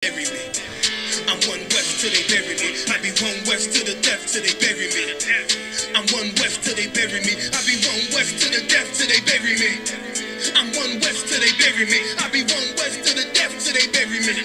Bury me. I'm one west till they bury me. I be one west to the death till they bury me. I'm one west till they bury me. I be one west to the death till they bury me. I'm one west till they bury me. I be one west to the death till they bury me.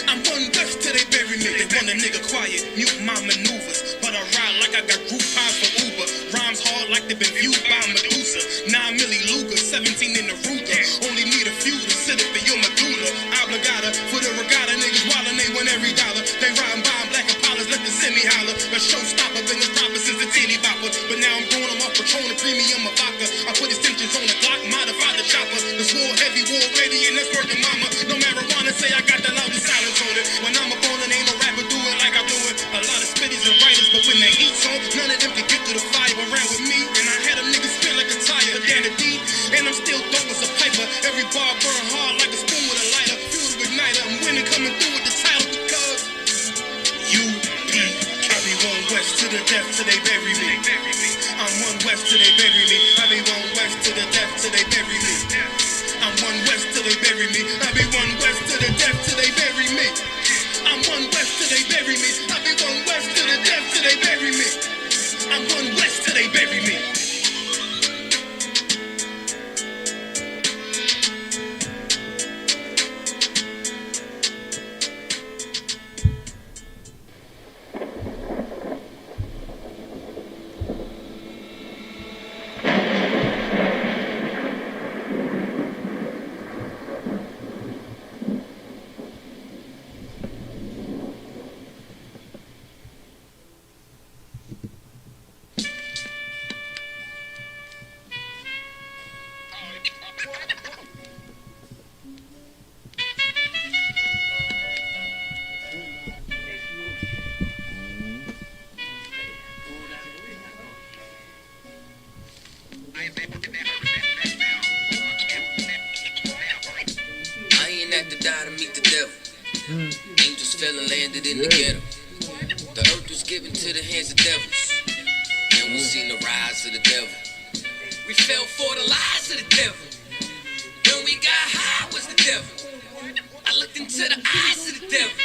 I'm one west till they bury me. They want a nigga quiet, mute my maneuvers, but I ride like I got Groupons for Uber. Rhymes hard like they've been viewed by Medusa. 9 milli Luger, 17 in the Ruger. Only need a few to sit up in your medulla. Obligata for the regatta, niggas wildin', they win every dollar. They riding by in black Impalas, let the semi holler. A showstopper, been as proper since the teeny bopper. But now I'm growing them off Patron, the premium of vodka. I put extensions on the Glock, modified the chopper. The swore heavy, war ready, and that's working mama. No marijuana, say I got the loudest silence on it. When I'm up on it, ain't no rapper do it like I do it. A lot of spitties and writers, but when the heat's on, none of them can get through the fire around with me. And I had them niggas spin like a tire, down the D, and I'm still dope as a piper. Every bar burn hard like a spoon with a lighter. Fuel to ignite I'm winning, coming through with the title because UP. I be one west to the death till they bury me. I'm one west till they bury me. I be one west to the death till they bury me. I'm one west till they bury me. I be one west to the death till they bury me. I'm one west till they bury me. I be one west to the death till they bury me. I'm one west till they bury me. I ain't had to die to meet the devil. Angels fell and landed in the ghetto. The earth was given to the hands of devils. And we seen the rise of the devil. We fell for the lies of the devil. When we got high was the devil. I looked into the eyes of the devil.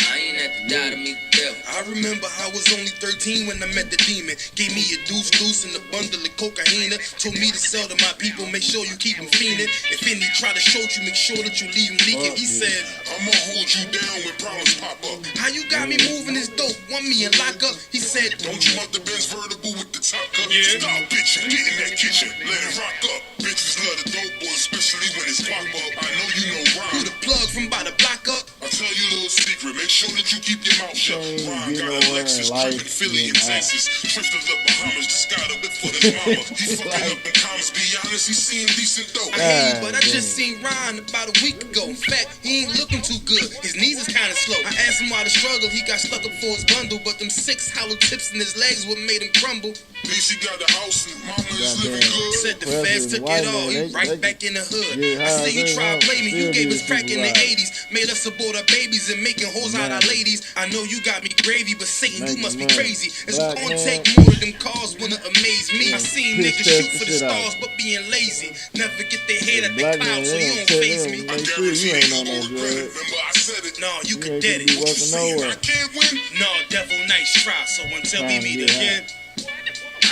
I ain't had to die to meet the devil. I remember I was only 13 when I met the demon. Gave me a deuce and a bundle of cocaine. Told me to sell to my people, make sure you keep them fiending. If any try to shoot you, make sure that you leave them leaking. He said, I'ma hold you down when problems pop up. how you got me moving this dope? Want me in lockup? He said, Don't you want the Benz vertical with the top cut? Yeah. Stop bitching, get in that kitchen, let it rock up. Bitches love the dope boy, especially when it's pop up. I know you know who Ron. the plug from by the block up? I'll tell you a little secret, make sure that you keep your mouth shut. Ron you got know a where Lexus, life dripping Philly and is at. Texas. Drifted up Bahamas, just got a whip for his mama. He fucking up in commas, be honest, he seeing decent dope. I hear you, but I just seen Ron about a week ago. In fact, he ain't looking too good. His knees is kinda slow. I asked him why the struggle. He got stuck up for his bundle, but them 6 hollow tips in his legs what made him crumble. At least he got the house and mama is living good. Said the Well, feds this took white it all. man, He they- right they- back in the hood. Yeah, I say you they try to don't play me. You still gave be us crack in the right. 80s. Made us abort our babies and making hoes out our Man. ladies. I know you got me gravy, but Satan, you Making must be money. crazy. It's Black gonna man. take more of them cars wanna amaze me. I seen Piss niggas test shoot the for the shit out. stars, but being lazy. Never get their head at the Black man, clouds, so they you don't don't tell face them. me. I Make sure guarantee you ain't you on no gon' regret it. drugs. Remember I said it. No, you You can ain't dead gonna it. be You working see, nowhere. I can't win. No, devil, nice try. So until we Time to meet get again.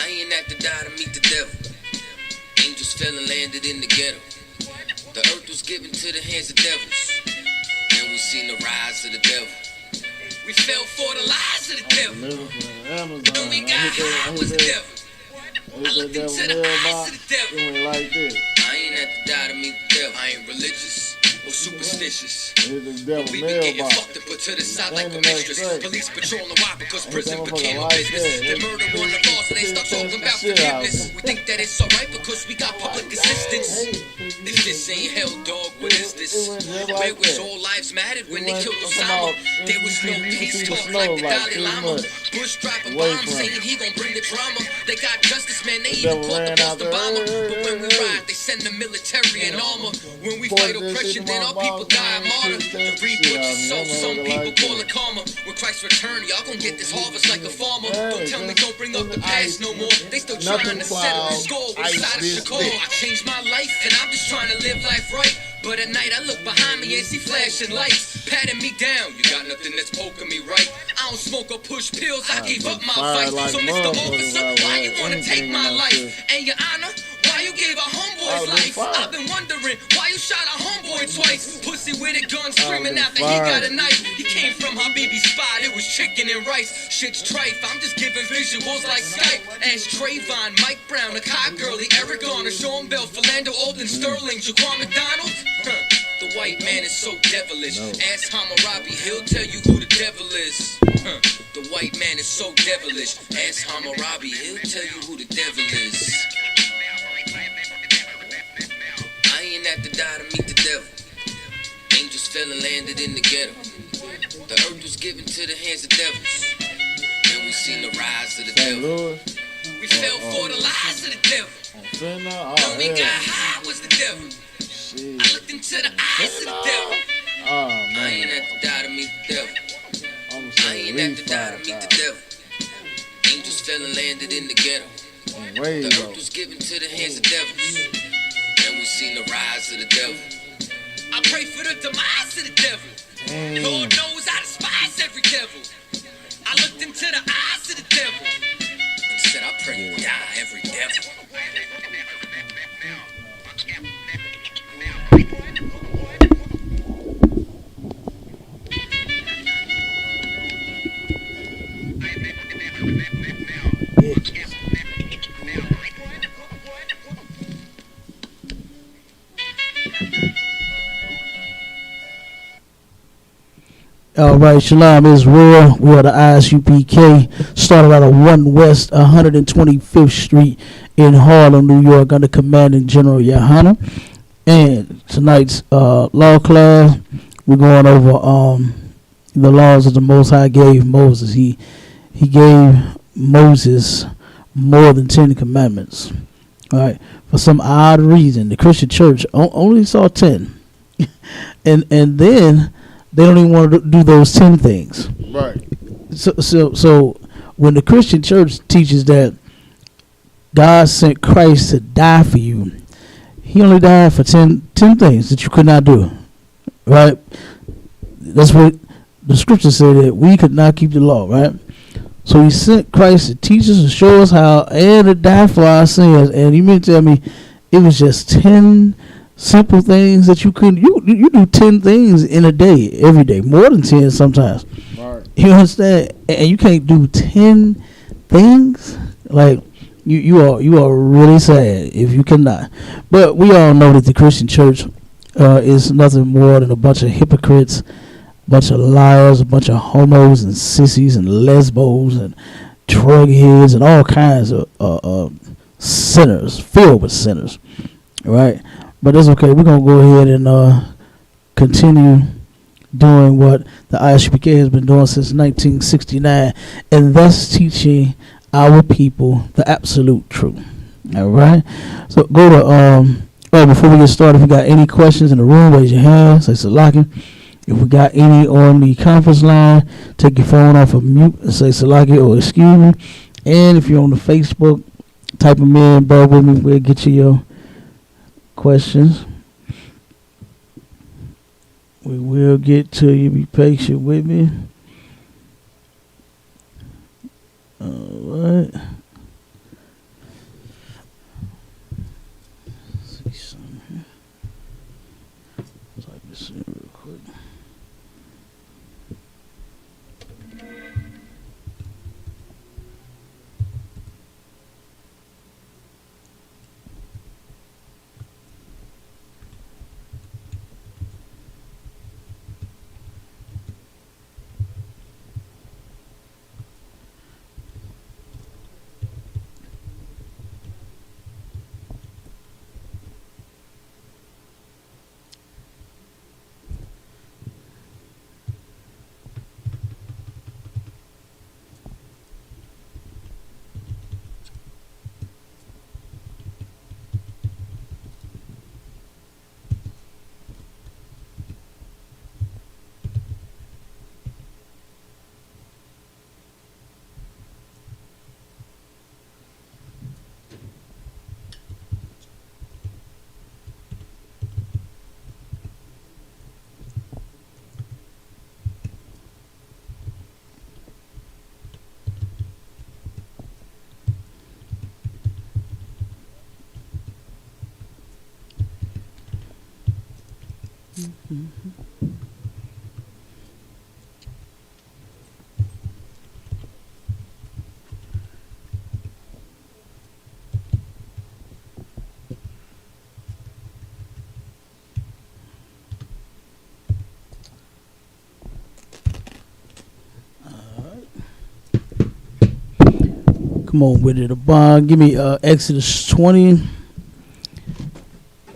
I ain't had to die to meet the devil. Angels fell and landed in the ghetto. The earth was given to the hands of devils. And we seen the rise of the devil. We fell for the lies of the devil. Deliver from Amazon. When we I got high was the hit devil. that looked devil into the eyes mailbox. of the devil. It went like this. I ain't had to die to meet the devil. I ain't religious or superstitious. Here's the devil We been getting mailbox. fucked and put to the side like a Standing there mistress. straight. Police patrolling why? Because prison that became a motherfucker like business. that. They murder on the laws and they start talking about Shit out. forgiveness. We think that it's alright because we got public assistance. If this ain't hell, dog, what is this? It went just like Where was that. all lives mattered when It they went killed from Osama? out- There was no you can peace see the talk snow like the like Dalai 3 Lama. months Bush dropping away bombs from saying it. he gon' bring the drama. They got justice, man, they The even devil caught the ran boss out there, Obama. hey, But when we hey, ride, they send the military in armor. When we Pointed fight that oppression, shit in then my our people mouth, die a man. martyr. Piss The that reap shit what out you of me. sow. I'm Some not people like call that. it karma. When Christ return, y'all gon' get this harvest like a farmer. Hey, Don't tell me just don't bring up in the the past ice, no more. They still nothing trying to settle the clouds, score with ice a side of this Chicago. thick. I changed my life and I'm just trying to live life right. But at night I look behind me and see flashing lights. patting me down. You got nothing that's poking me right. I don't smoke or push pills. I gave up my Fire fight. like So Mr. motherfuckers, Officer, why like you wanna take anything my in that life? shit. And your honor, why you gave a homeboy's been life? fired. I've been wondering why you shot a homeboy twice. Pussy with a gun screaming been after he got fired. a knife. He came from Habibi's spot. It was chicken and rice. Shit's trife. I'm just giving visuals like Skype. Ask Trayvon, Mike Brown, Nakai Gurley, Eric Garner, Sean Bell, Philando, Olden, Sterling, Jaquan McDonald. The white man is so devilish. Ask Hammurabi, he'll tell you who the devil is. The white man is so devilish. Ask Hammurabi, he'll tell you who the devil is. I ain't have to die to meet the devil. Angels fell and landed in the ghetto. The earth was given to the hands of devils. And we seen the rise of the St. devil. Louis. We fell for the lies of the devil. Finna. When we got yeah. high was the devil. Shit. I looked into the eyes of the devil. Oh I ain't man. have to die to meet the devil. I'm I saying ain't have to die to meet the devil. Angels fell and landed in the ghetto. Way The low. earth was given to the hands of devils. And we seen the rise of the devil. I pray for the demise of the devil. Lord knows I despise every devil. I looked into the eyes of the devil and said, I pray you die every devil. All right, Shalom Israel. We are the ISUPK. Started out of 1 West 125th Street in Harlem, New York, under Commanding General Yohana. And tonight's law class, we're going over the laws that the Most High gave Moses. He gave Moses more than 10 commandments. All right, for some odd reason, the Christian church only saw 10, and then they don't even want to do those 10 things. Right. So when the Christian church teaches that God sent Christ to die for you, he only died for 10 things that you could not do. Right? That's what the scripture said, that we could not keep the law, right? So he sent Christ to teach us and show us how, and to die for our sins. And you mean to tell me it was just 10 simple things that you couldn't, you do 10 things in a day, every day, more than 10 sometimes. Right. You understand? And you can't do 10 things? Like, you are really sad if you cannot. But we all know that the Christian church is nothing more than a bunch of hypocrites, a bunch of liars, a bunch of homos and sissies and lesbos and drug heads and all kinds of sinners, filled with sinners. Right? But that's okay. We're going to go ahead and continue doing what the ISUPK has been doing since 1969, and that's teaching our people the absolute truth. All right? So go to, before we get started, if you got any questions in the room, raise your hand, say Salaki. If we got any on the conference line, take your phone off of mute and say Salaki or excuse me. And if you're on the Facebook, type them in, bear with me, we'll get you your questions. We will get to you. Be patient with me. All right. See something here. Type this in real quick. Come on with it. Give me Exodus 20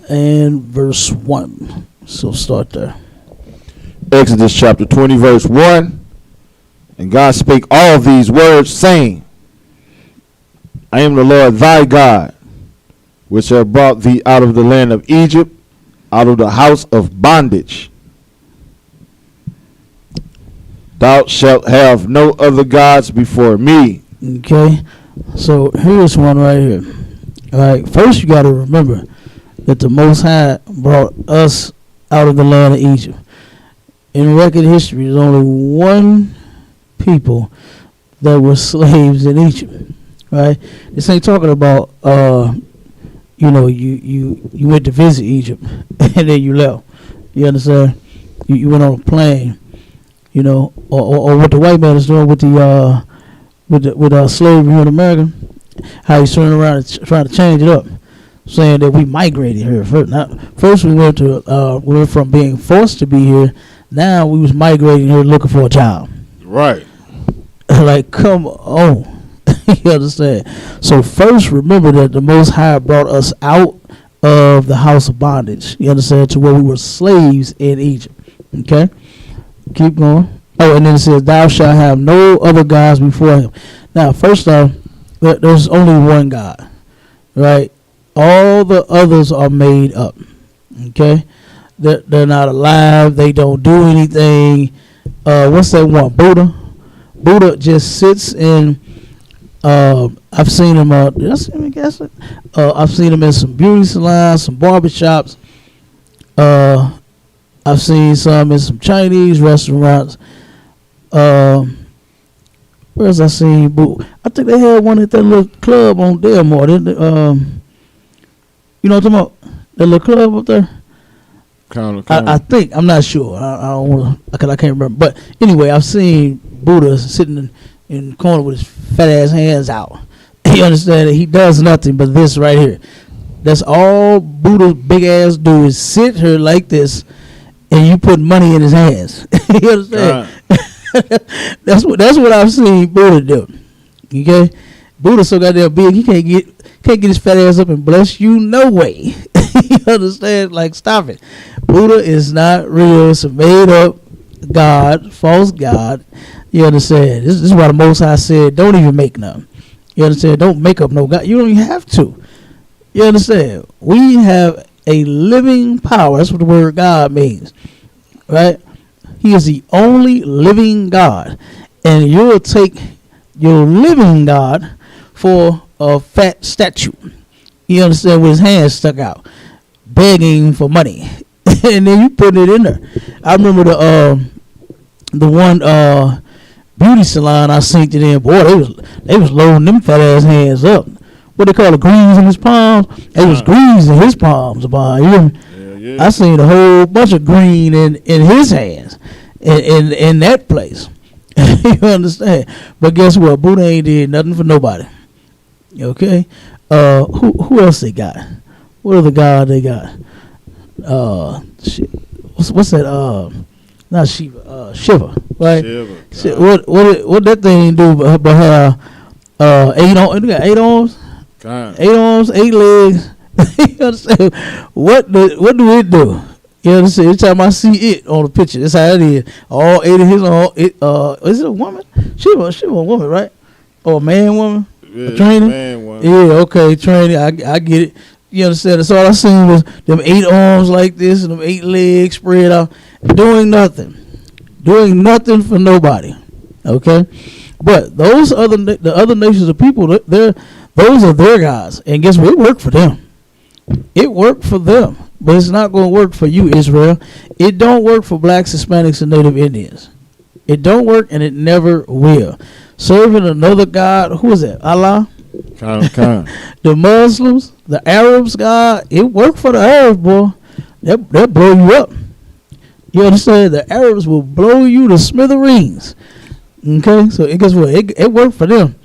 and verse 1. So start there. Exodus chapter 20, verse 1. And God spake all these words, saying, I am the Lord thy God, which have brought thee out of the land of Egypt, out of the house of bondage. Thou shalt have no other gods before me. Okay, so here's one right here. All right, first you got to remember that the Most High brought us out of the land of Egypt. In record history, there's only one people that were slaves in Egypt. Right? This ain't talking about you went to visit Egypt and then you left. You understand? You went on a plane, or what the white man is doing with the with slavery in America. How he's turning around and trying to change it up, saying that we migrated here. First we went from being forced to be here. Now we was migrating here looking for a job. Right. Like, come on. You understand? So first, remember that the Most High brought us out of the house of bondage. You understand? To where we were slaves in Egypt. Okay? Keep going. Oh, and then it says, thou shalt have no other gods before him. Now, first off, there's only one God. Right? All the others are made up. Okay? They're not alive. They don't do anything. What's that one? Buddha? Buddha just sits in... I've seen him. Did I see him in Gaslight? I've seen him in some beauty salons, some barbershops. I've seen some in some Chinese restaurants. Where's I seen Buddha? I think they had one at that little club on Delmore. You know what I'm talking about? That little club up there. I think, I'm not sure. I don't want to, because I can't remember. But anyway, I've seen Buddha sitting in the corner with his fat ass hands out. You understand that he does nothing but this right here. That's all Buddha's big ass do is sit here like this, and you put money in his hands. You understand? That's what I've seen Buddha do. Okay, Buddha's so goddamn big he can't get his fat ass up and bless you no way. You understand? Like, stop it. Buddha is not real. It's a made up God, false God. You understand? This is why the Most High said, don't even make none. You understand? Don't make up no God. You don't even have to. You understand? We have a living power. That's what the word God means. Right? He is the only living God. And you'll take your living God for a fat statue. You understand? With his hands stuck out, begging for money. And then you put it in there. I remember the one beauty salon I seen it in. Boy, they was loading them fat ass hands up. What they call it, grease in his palms. They was grease in his palms. Yeah. I seen a whole bunch of green in his hands in that place. You understand? But guess what? Buddha ain't did nothing for nobody. Okay. Who else they got? What other god they got? Shit. What's that? Not Shiva. Shiva, right? Shiva. What that thing do but have 8 arms? You got 8 arms? God. 8 arms, 8 legs. You understand? What do it do? You understand? Every time I see it on the picture, that's how it is. All 8 of his arms. Is it a woman? Shiva a woman, right? Or a man, woman? Yeah, a trainer? Man, woman. Yeah, okay, training. I get it. You understand? That's all I seen was them 8 arms like this and them 8 legs spread out, doing nothing for nobody. Okay, but the other nations of people, those are their gods, and guess what? It worked for them. It worked for them, but it's not going to work for you, Israel. It don't work for blacks, Hispanics, and Native Indians. It don't work, and it never will. Serving another god, who is that? Allah. The Muslims, the Arabs, God, it worked for the Arabs, boy. They'll blow you up. You understand? The Arabs will blow you to smithereens. Okay, so guess what? It worked for them.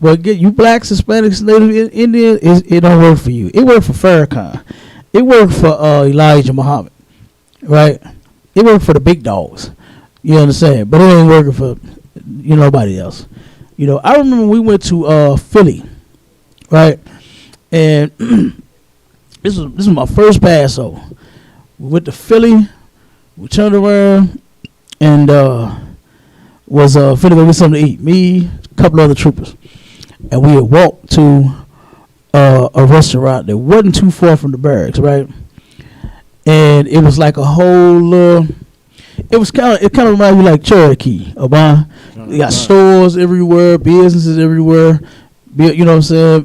But you blacks, Hispanics, Native Indians, it don't work for you. It worked for Farrakhan. It worked for Elijah Muhammad, right? It worked for the big dogs. You understand? But it ain't working for nobody else. You know, I remember we went to Philly, right? And this was my first Passover. We went to Philly. We turned around and was finna go get something to eat. Me, a couple other troopers, and we had walked to a restaurant that wasn't too far from the barracks, right? And it was like a whole. It kind of reminded me like Cherokee, Obama. They got stores everywhere, businesses everywhere. You know what I'm saying?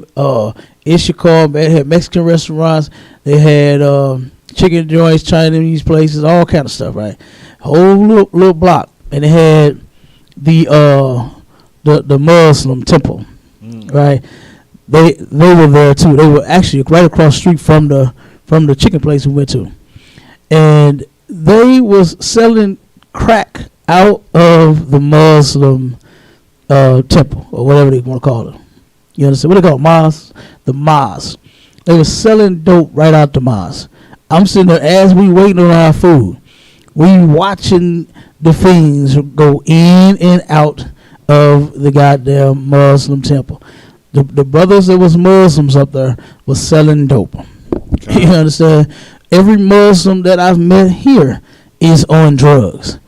Ishikar, they had Mexican restaurants. They had chicken joints, Chinese places, all kind of stuff, right? Whole little block, and they had the Muslim temple, right? They were there too. They were actually right across the street from the chicken place we went to, and they was selling crack out of the Muslim temple or whatever they want to call it. You understand? What they call it? Mosque? The mosque. They were selling dope right out the mosque. I'm sitting there as we waiting on our food. We watching the fiends go in and out of the goddamn Muslim temple. The brothers that was Muslims up there was selling dope. Okay. You understand? Every Muslim that I've met here is on drugs.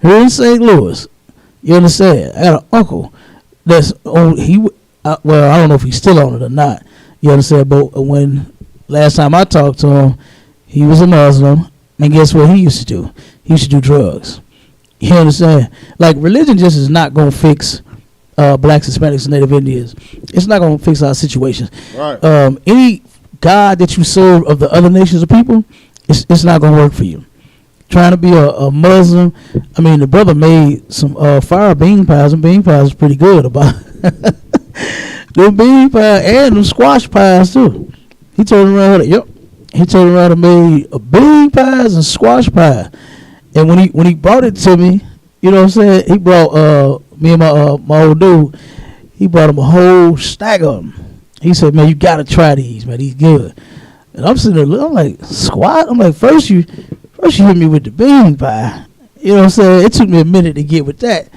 Here in St. Louis, you understand? I got an uncle that's on. Well, I don't know if he's still on it or not. You understand? But when last time I talked to him, he was a Muslim, and guess what he used to do? He used to do drugs. You understand? Like, religion just is not gonna fix blacks, Hispanics, and Native Indians. It's not gonna fix our situations. Right. Any God that you serve of the other nations of people, it's not gonna work for you. Trying to be a Muslim, I mean, the brother made some fire bean pies, and bean pies is pretty good about them bean pies and them squash pies too. He turned around, he turned around and made bean pies and squash pie. And when he brought it to me, you know what I'm saying? He brought me and my old dude. He brought him a whole stack of them. He said, "Man, you gotta try these, man. These good." And I'm sitting there, I'm like, "Squat?" I'm like, first you hit me with the bean pie. You know what I'm saying? It took me a minute to get with that.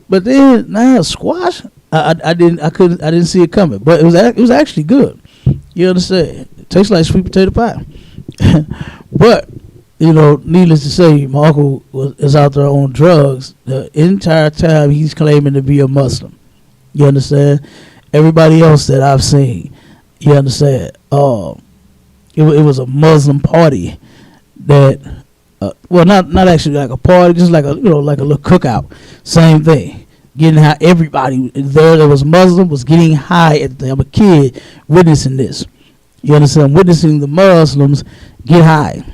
But then now squash, I didn't see it coming. But it was actually good. You understand? It tastes like sweet potato pie. But you know, needless to say, my uncle is out there on drugs the entire time he's claiming to be a Muslim. You understand? Everybody else that I've seen, you understand? It was a Muslim party that, well, not actually like a party, just like like a little cookout. Same thing. Getting high. Everybody there that was Muslim was getting high at the time. I'm a kid witnessing this. You understand? I'm witnessing the Muslims get high.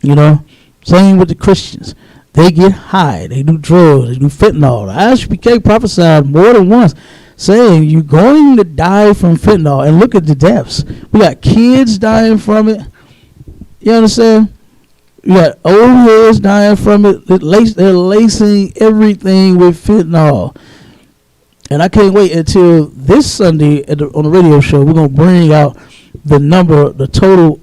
You know? Same with the Christians. They get high. They do drugs. They do fentanyl. ISPK prophesied more than once saying you're going to die from fentanyl. And look at the deaths. We got kids dying from it. You understand? You got old heads dying from it. They're lacing everything with fentanyl. And I can't wait until this Sunday on the radio show. We're going to bring out the total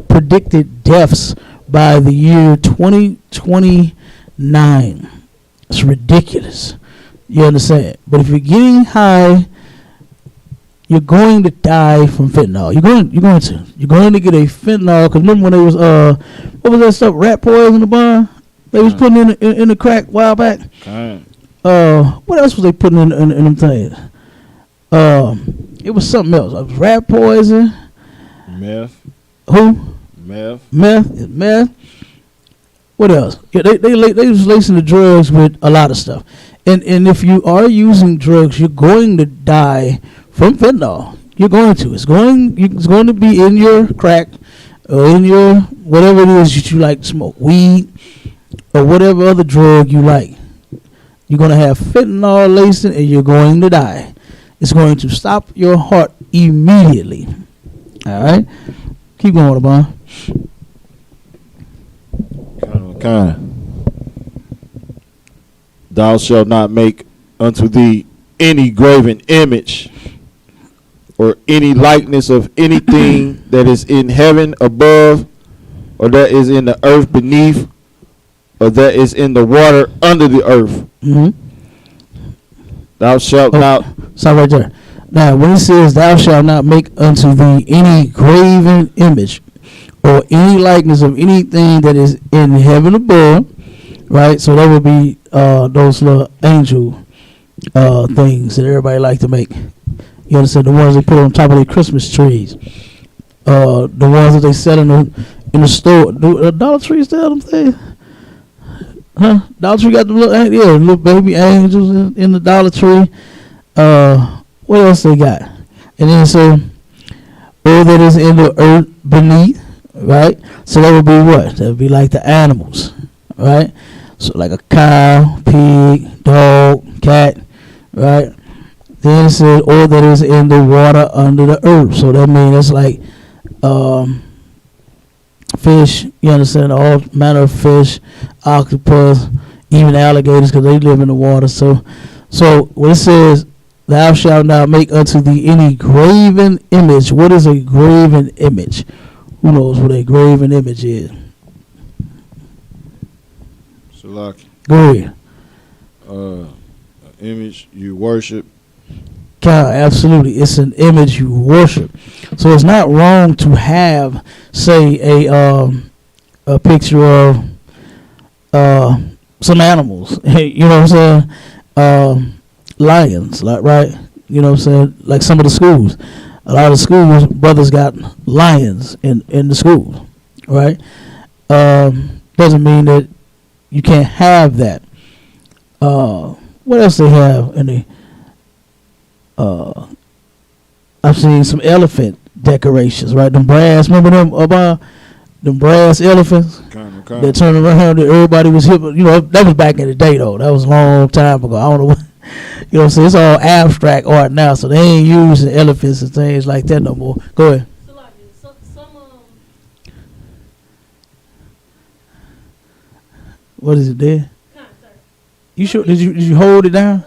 predicted deaths by the year 2029. It's ridiculous. You understand? But if you're getting high, you're going to die from fentanyl. You're going to get a fentanyl. Because remember when they was what was that stuff? Rat poison in the bar. They was putting in the crack a while back. What else was they putting in them things? It was something else. It was rat poison. Meth. Who? Meth. What else? Yeah, they was lacing the drugs with a lot of stuff. And if you are using drugs, you're going to die from fentanyl. You're going to. It's going to be in your crack or in your whatever it is that you like to smoke, weed or whatever other drug you like. You're going to have fentanyl laced in and you're going to die. It's going to stop your heart immediately. All right? Keep going, Abon. Kind. Thou shalt not make unto thee any graven image or any likeness of anything that is in heaven above, or that is in the earth beneath, or that is in the water under the earth. Mm-hmm. Thou shalt not. Stop right there. Now, when it says, "Thou shalt not make unto thee any graven image or any likeness of anything that is in heaven above," right? So that would be those little angel things that everybody like to make. You understand? The ones they put on top of their Christmas trees. The ones that they sell in the store. Do Dollar Tree sell them things? Huh? Dollar Tree got the little baby angels in the Dollar Tree. What else they got? And then so all that is in the earth beneath, right? So that would be what? That would be like the animals, right? So like a cow, pig, dog, cat, right? Then it says all that is in the water under the earth. So that means it's like fish, you understand, all manner of fish, octopus, even alligators, because they live in the water. So when it says, "Thou shalt not make unto thee any graven image," what is a graven image? Who knows what a graven image is? Salaki. Go ahead. Image you worship. God, absolutely. It's an image you worship. So it's not wrong to have, say, a picture of some animals. You know what I'm saying? Lions, like, right? You know what I'm saying? Like some of the schools. A lot of the schools, brothers got lions in the schools, right? Doesn't mean that you can't have that. What else they have in the I've seen some elephant decorations, right? Them brass, remember them brass elephants that turned around that everybody was hip. You know, that was back in the day though. That was a long time ago. I don't know what, you know what I'm saying? It's all abstract art now, so they ain't using elephants and things like that no more. Go ahead. What is it there? You sure? Did you hold it down?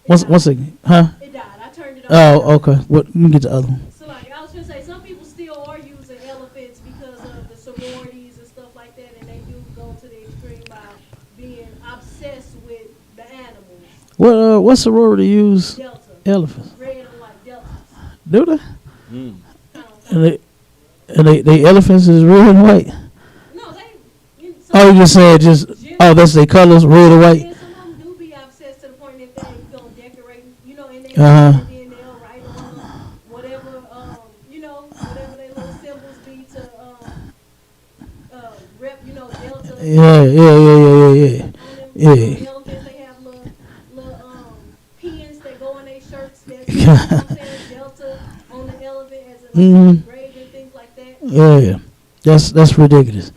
One second, huh? It died. I turned it off. Oh, okay. What? Let me get the other one. So, like, I was gonna say, some people still are using elephants because of the sororities and stuff like that, and they do go to the extreme by being obsessed with the animals. What sorority use Delta. elephants? Red and white deltas. Do they? And they elephants is red and white. No, they. Oh, you just said that's their colors, red and white. Yeah, some of them do be obsessed to the point that they gonna decorate, you know, and they Uh-huh. and then they'll write on whatever, you know, whatever their little symbols be to rep, you know, Delta. Yeah. The elephants, they have little pins that go in their shirts that you know what I'm saying, Delta on the elephant as a grave and things like that. Yeah. That's ridiculous.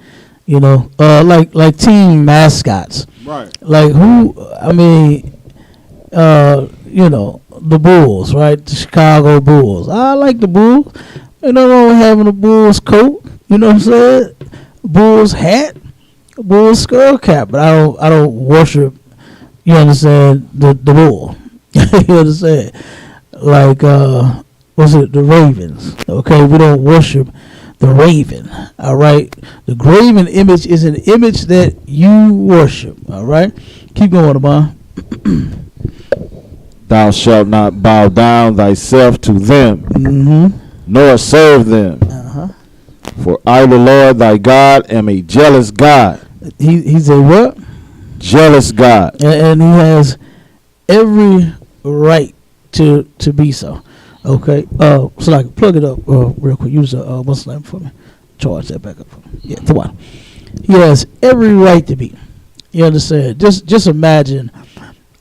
You know, like team mascots. Right. Like who? I mean, you know, the Bulls, right? The Chicago Bulls. I like the Bulls. Ain't nothing wrong with having a Bulls coat. You know what I'm saying? Bulls hat, Bulls skull cap. But I don't worship. You understand the bull? You understand? Like what's it? The Ravens. Okay, we don't worship the raven. All right, the graven image is an image that you worship. All right, keep going, Abon. Thou shalt not bow down thyself to them, nor serve them. For I, the Lord thy God, am a jealous God. He's a what? Jealous God. And he has every right to be so. Okay. So like plug it up real quick. Use what's the name for me? Charge that back up for me. Yeah, come on. He has every right to be. You understand? Just imagine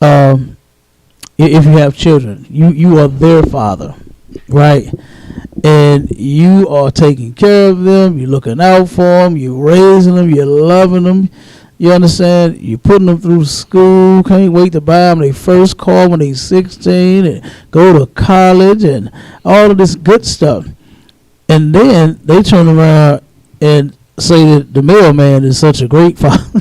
if you have children, you are their father, right? And you are taking care of them, you're looking out for them, you're raising them, you're loving them. You understand? You're putting them through school. Can't wait to buy them their first car when they're 16 and go to college and all of this good stuff. And then they turn around and say that the mailman is such a great father.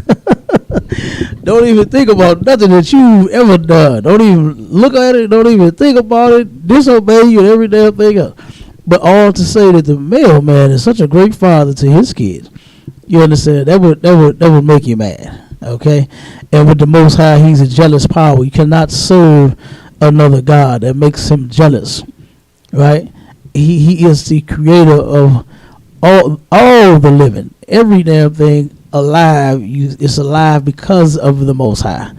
Don't even think about nothing that you've ever done. Don't even look at it. Don't even think about it. Disobey you and every damn thing else. But all to say that the mailman is such a great father to his kids. You understand? That would make you mad. Okay? And with the Most High, he's a jealous power. You cannot serve another God, that makes him jealous, right? He is the creator of all the living, every damn thing alive. It's alive because of the Most High.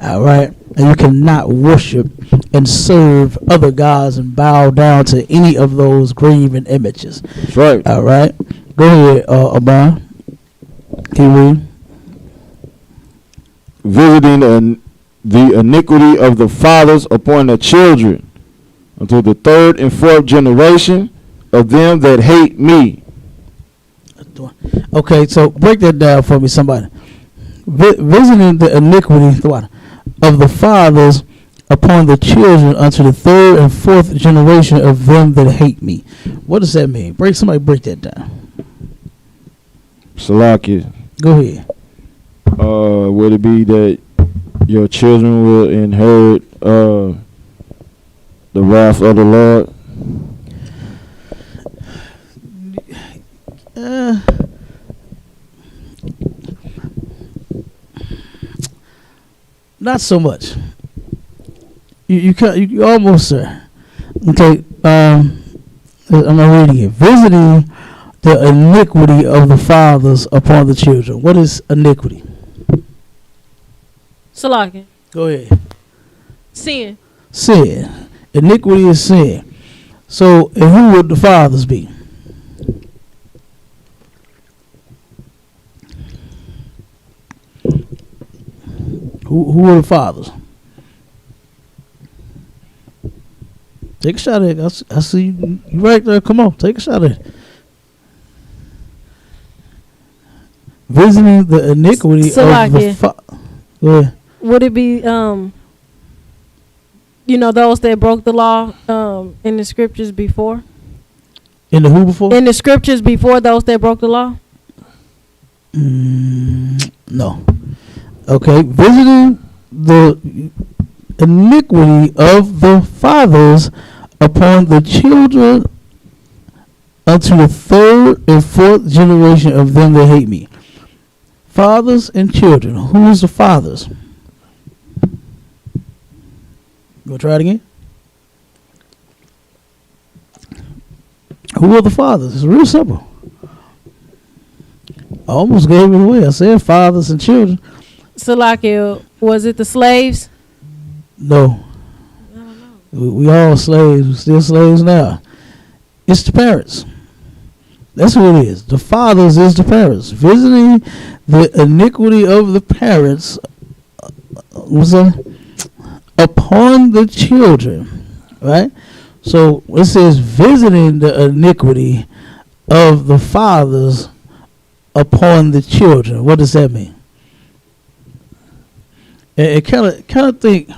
All right, and you cannot worship and serve other gods and bow down to any of those graven images. That's right. All right, go ahead, Abon. Can you read? Visiting the iniquity of the fathers upon the children until the third and fourth generation of them that hate me. Okay, so break that down for me, somebody. Visiting the iniquity of the fathers upon the children unto the third and fourth generation of them that hate me. What does that mean? Somebody break that down. Salaki. Go ahead. Would it be that your children will inherit the wrath of the Lord? Not so much. You almost, sir. Okay. I'm not reading it. Visiting the iniquity of the fathers upon the children. What is iniquity? Salakia. Go ahead. Sin. Sin. Iniquity is sin. So, and who would the fathers be? Who are the fathers? Take a shot at it. I see you right there. Come on, take a shot at it. Visiting the iniquity of the Go ahead. Would it be those that broke the law in the scriptures before? In the who before? In the scriptures before those that broke the law? No. Okay, visiting the iniquity of the fathers upon the children unto the third and fourth generation of them that hate me. Fathers and children. Who's the fathers? Go try it again. Who are the fathers? It's real simple. I almost gave it away. I said fathers and children. Salakia, was it the slaves? No. We all slaves. We're still slaves now. It's the parents. That's who it is. The fathers is the parents. Visiting the iniquity of the parents upon the children. Right? So it says visiting the iniquity of the fathers upon the children. What does that mean? It kind of think.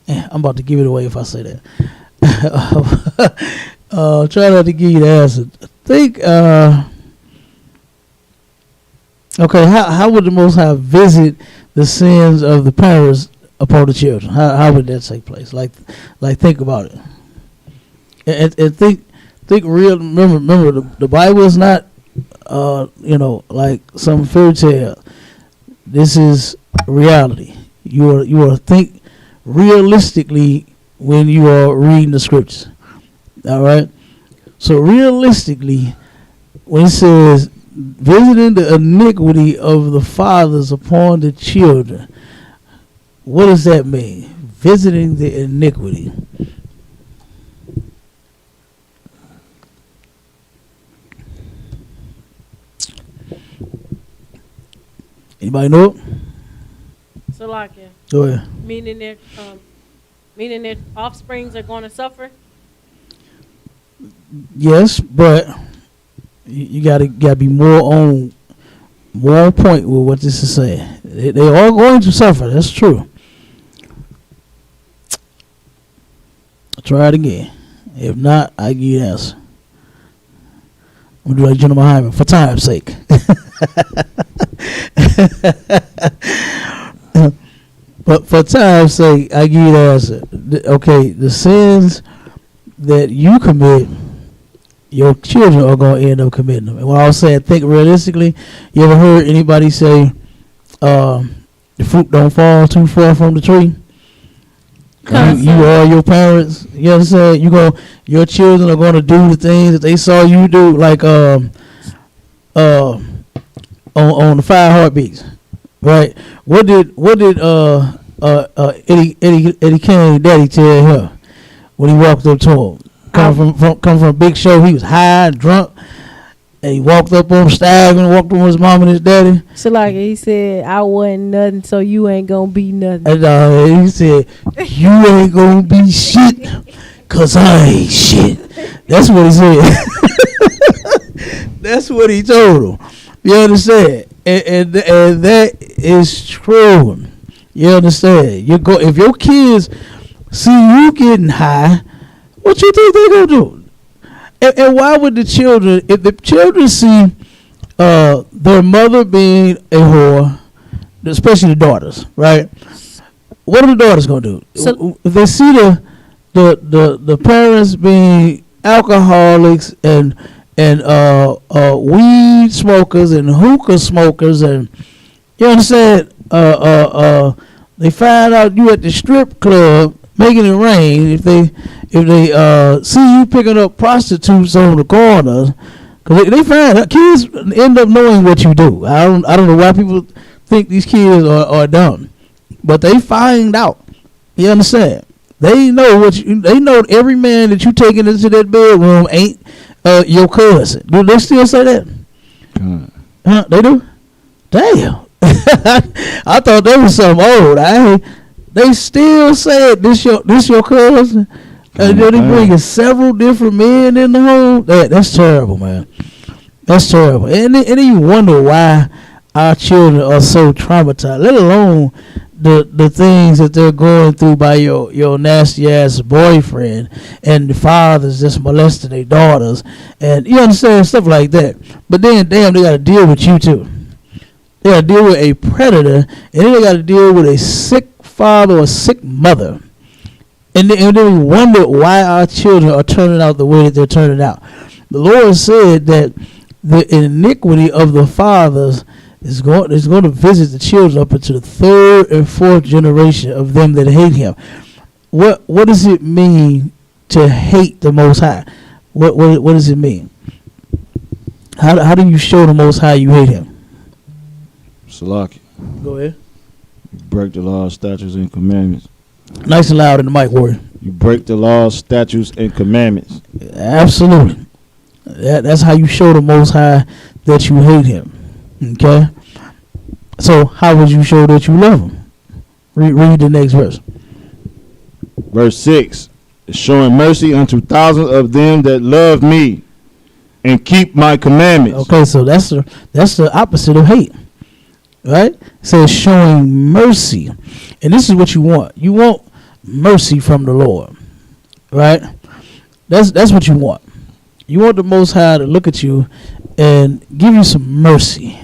I'm about to give it away if I say that. Try not to give you the answer. Think. Okay, how would the Most High visit the sins of the parents upon the children? How would that take place? Like think about it. And think real. Remember the Bible is not like some fairy tale. This is reality. You are think realistically when you are reading the scriptures. All right. So realistically, when it says visiting the iniquity of the fathers upon the children, what does that mean? Visiting the iniquity. Anybody know it? Salakia. Go ahead. Meaning their offsprings are going to suffer? Yes, but you gotta be more on point with what this is saying. They are going to suffer. That's true. I'll try it again. If not, I give you the answer. I'm gonna do like Gentleman Hyman for time's sake. But for time's sake, I give you the answer. Okay, the sins that you commit, your children are going to end up committing them. And when I was saying think realistically, you ever heard anybody say the fruit don't fall too far from the tree? You are your parents. You understand? Your children are going to do the things that they saw you do, like on the 5 Heartbeats, right? What did Eddie Kane daddy tell her when he walked up to him? Come from a big show, he was high and drunk, and he walked up on stage and walked on his mom and his daddy. So like he said, I wasn't nothing, so you ain't gonna be nothing. And he said, you ain't gonna be shit, cause I ain't shit. That's what he said. That's what he told him. You understand? And that is true. You understand? If your kids see you getting high, what you think they gonna do? And why would the children, if the children see their mother being a whore, especially the daughters, right? What are the daughters gonna do? So, if they see the parents being alcoholics and weed smokers and hookah smokers, and you understand, they find out you at the strip club making it rain. If they see you picking up prostitutes on the corners, because they find out, kids end up knowing what you do. I don't know why people think these kids are dumb, but they find out. You understand? They know they know every man that you taking into that bedroom ain't your cousin. Do they still say that? Huh? They do? Damn. I thought that was something old. They still say this your cousin. And then they bringing several different men in the home. That's terrible, man. That's terrible. And then you wonder why our children are so traumatized, let alone the things that they're going through by your nasty ass boyfriend, and the fathers just molesting their daughters, and you understand, stuff like that. But then damn, they gotta deal with you too. They gotta deal with a predator, and then they gotta deal with a sick father or sick mother. And then we wonder why our children are turning out the way that they're turning out. The Lord said that the iniquity of the fathers is going to visit the children up into the 3rd and 4th generation of them that hate him. What does it mean to hate the Most High? What does it mean? How do you show the Most High you hate him? Salaki. Go ahead. You break the laws, statutes, and commandments. Nice and loud in the mic, Warrior. You break the laws, statutes, and commandments. Absolutely. That's how you show the Most High that you hate him. Okay? So how would you show that you love him? Read the next verse. Verse 6. Showing mercy unto thousands of them that love me and keep my commandments. Okay, so that's the opposite of hate. Right? It says showing mercy. And this is what you want. You want mercy from the Lord. Right? That's what you want. You want the Most High to look at you and give you some mercy.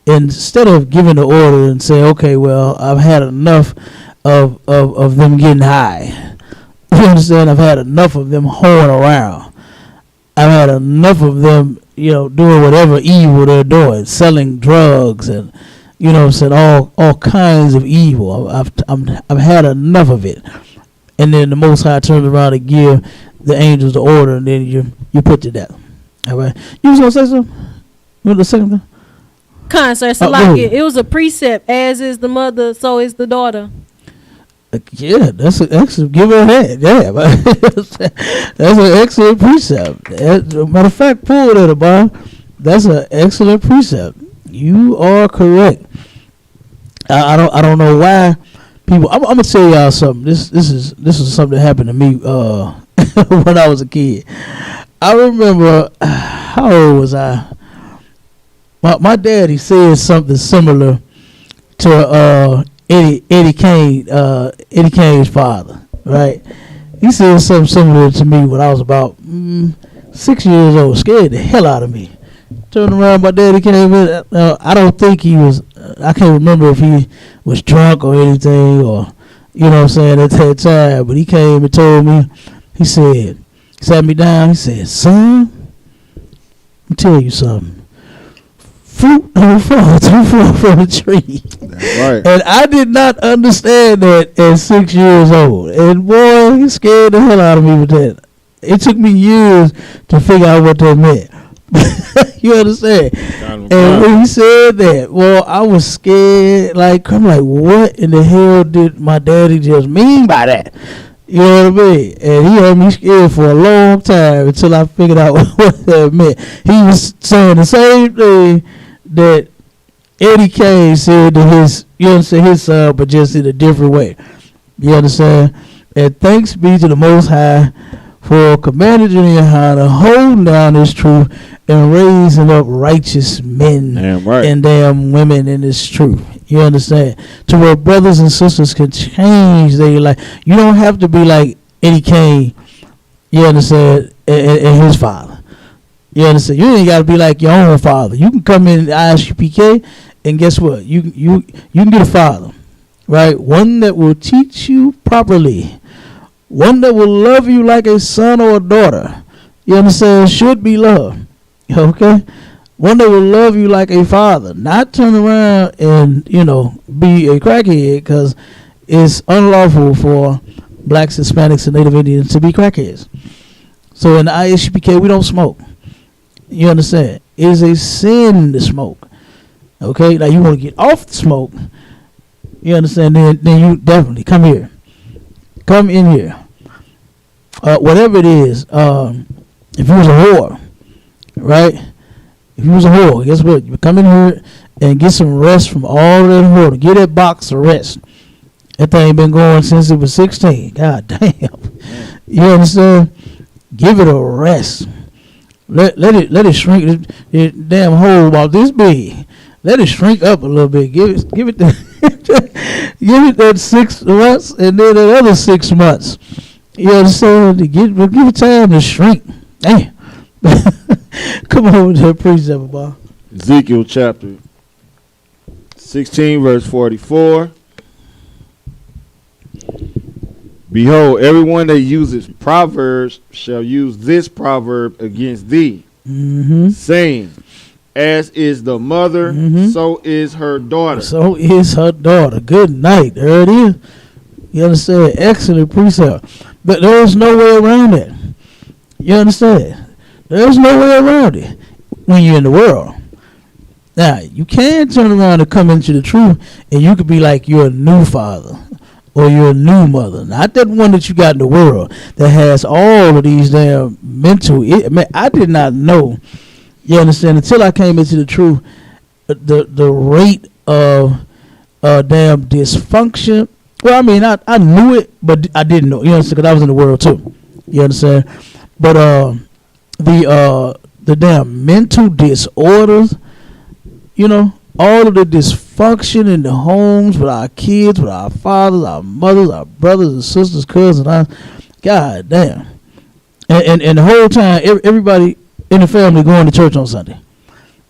Instead of giving the order and say, okay, well, I've had enough of them getting high. You understand? I've had enough of them hoeing around. I've had enough of them, doing whatever evil they're doing, selling drugs and, saying all kinds of evil. I've had enough of it. And then the Most High turns around and give the angels the order, and then you put to death. All right. You was gonna say something? You want the second thing? Sir, so it was a precept. As is the mother, so is the daughter. Yeah, that's an excellent. Give her that. Yeah, that's an excellent precept. Matter of fact, pull that about. That's an excellent precept. You are correct. I don't know why people. I'm gonna tell y'all something. This is something that happened to me when I was a kid. I remember, how old was I? My daddy said something similar to Eddie Kane's father, right? He said something similar to me when I was about 6 years old. Scared the hell out of me. Turned around, my daddy came in. I don't think he was. I can't remember if he was drunk or anything, or at that time. But he came and told me. He said, sat me down. He said, "Son, let me tell you something. Fruit don't fall from the tree." Right. And I did not understand that at 6 years old. And boy, he scared the hell out of me with that. It took me years to figure out what that meant. You understand? And when he said that, well, I was scared. Like, I'm like, what in the hell did my daddy just mean by that? You know what I mean? And he had me scared for a long time until I figured out what that meant. He was saying the same thing that Eddie Kane said to his, you understand, his son, but just in a different way. You understand? And thanks be to the Most High for commanding Jehoiada, holding down this truth and raising up righteous men right. and damn women in this truth. You understand? To where brothers and sisters can change their life. You don't have to be like Eddie Kane, you understand, and his father. You understand? You ain't got to be like your own father. You can come in ISUPK and guess what? You can get a father, right? One that will teach you properly. One that will love you like a son or a daughter. You understand? Should be loved. Okay? One that will love you like a father. Not turn around and, be a crackhead, because it's unlawful for blacks, Hispanics, and Native Indians to be crackheads. So in the ISUPK, we don't smoke. You understand? It is a sin to smoke. Okay? Now, you want to get off the smoke. You understand? Then you definitely come here. Come in here. Whatever it is, if you was a whore, right? If you was a whore, guess what? You come in here and get some rest from all that whore. Get that box of rest. That thing been going since it was 16. God damn. You understand? Give it a rest. Let it shrink. It damn hole about this big. Let it shrink up a little bit. Give it that 6 months and then another 6 months. You understand? Give it time to shrink. Damn. Come on with that precept, boy. Ezekiel chapter 16, verse 44. Behold, everyone that uses proverbs shall use this proverb against thee, saying, as is the mother, so is her daughter. So is her daughter. Good night. There it is. You understand? Excellent precept. But there's no way around it. You understand? There's no way around it when you're in the world. Now, you can turn around and come into the truth, and you could be like you're a new father or you're a new mother. Not that one that you got in the world that has all of these damn mental. I did not know. You understand? Until I came into the truth, the rate of damn dysfunction. Well, I mean, I knew it, but I didn't know. You understand? Because I was in the world too. You understand? But the damn mental disorders, all of the dysfunction in the homes with our kids, with our fathers, our mothers, our brothers and sisters, cousins. God damn. And the whole time, everybody in the family going to church on Sunday.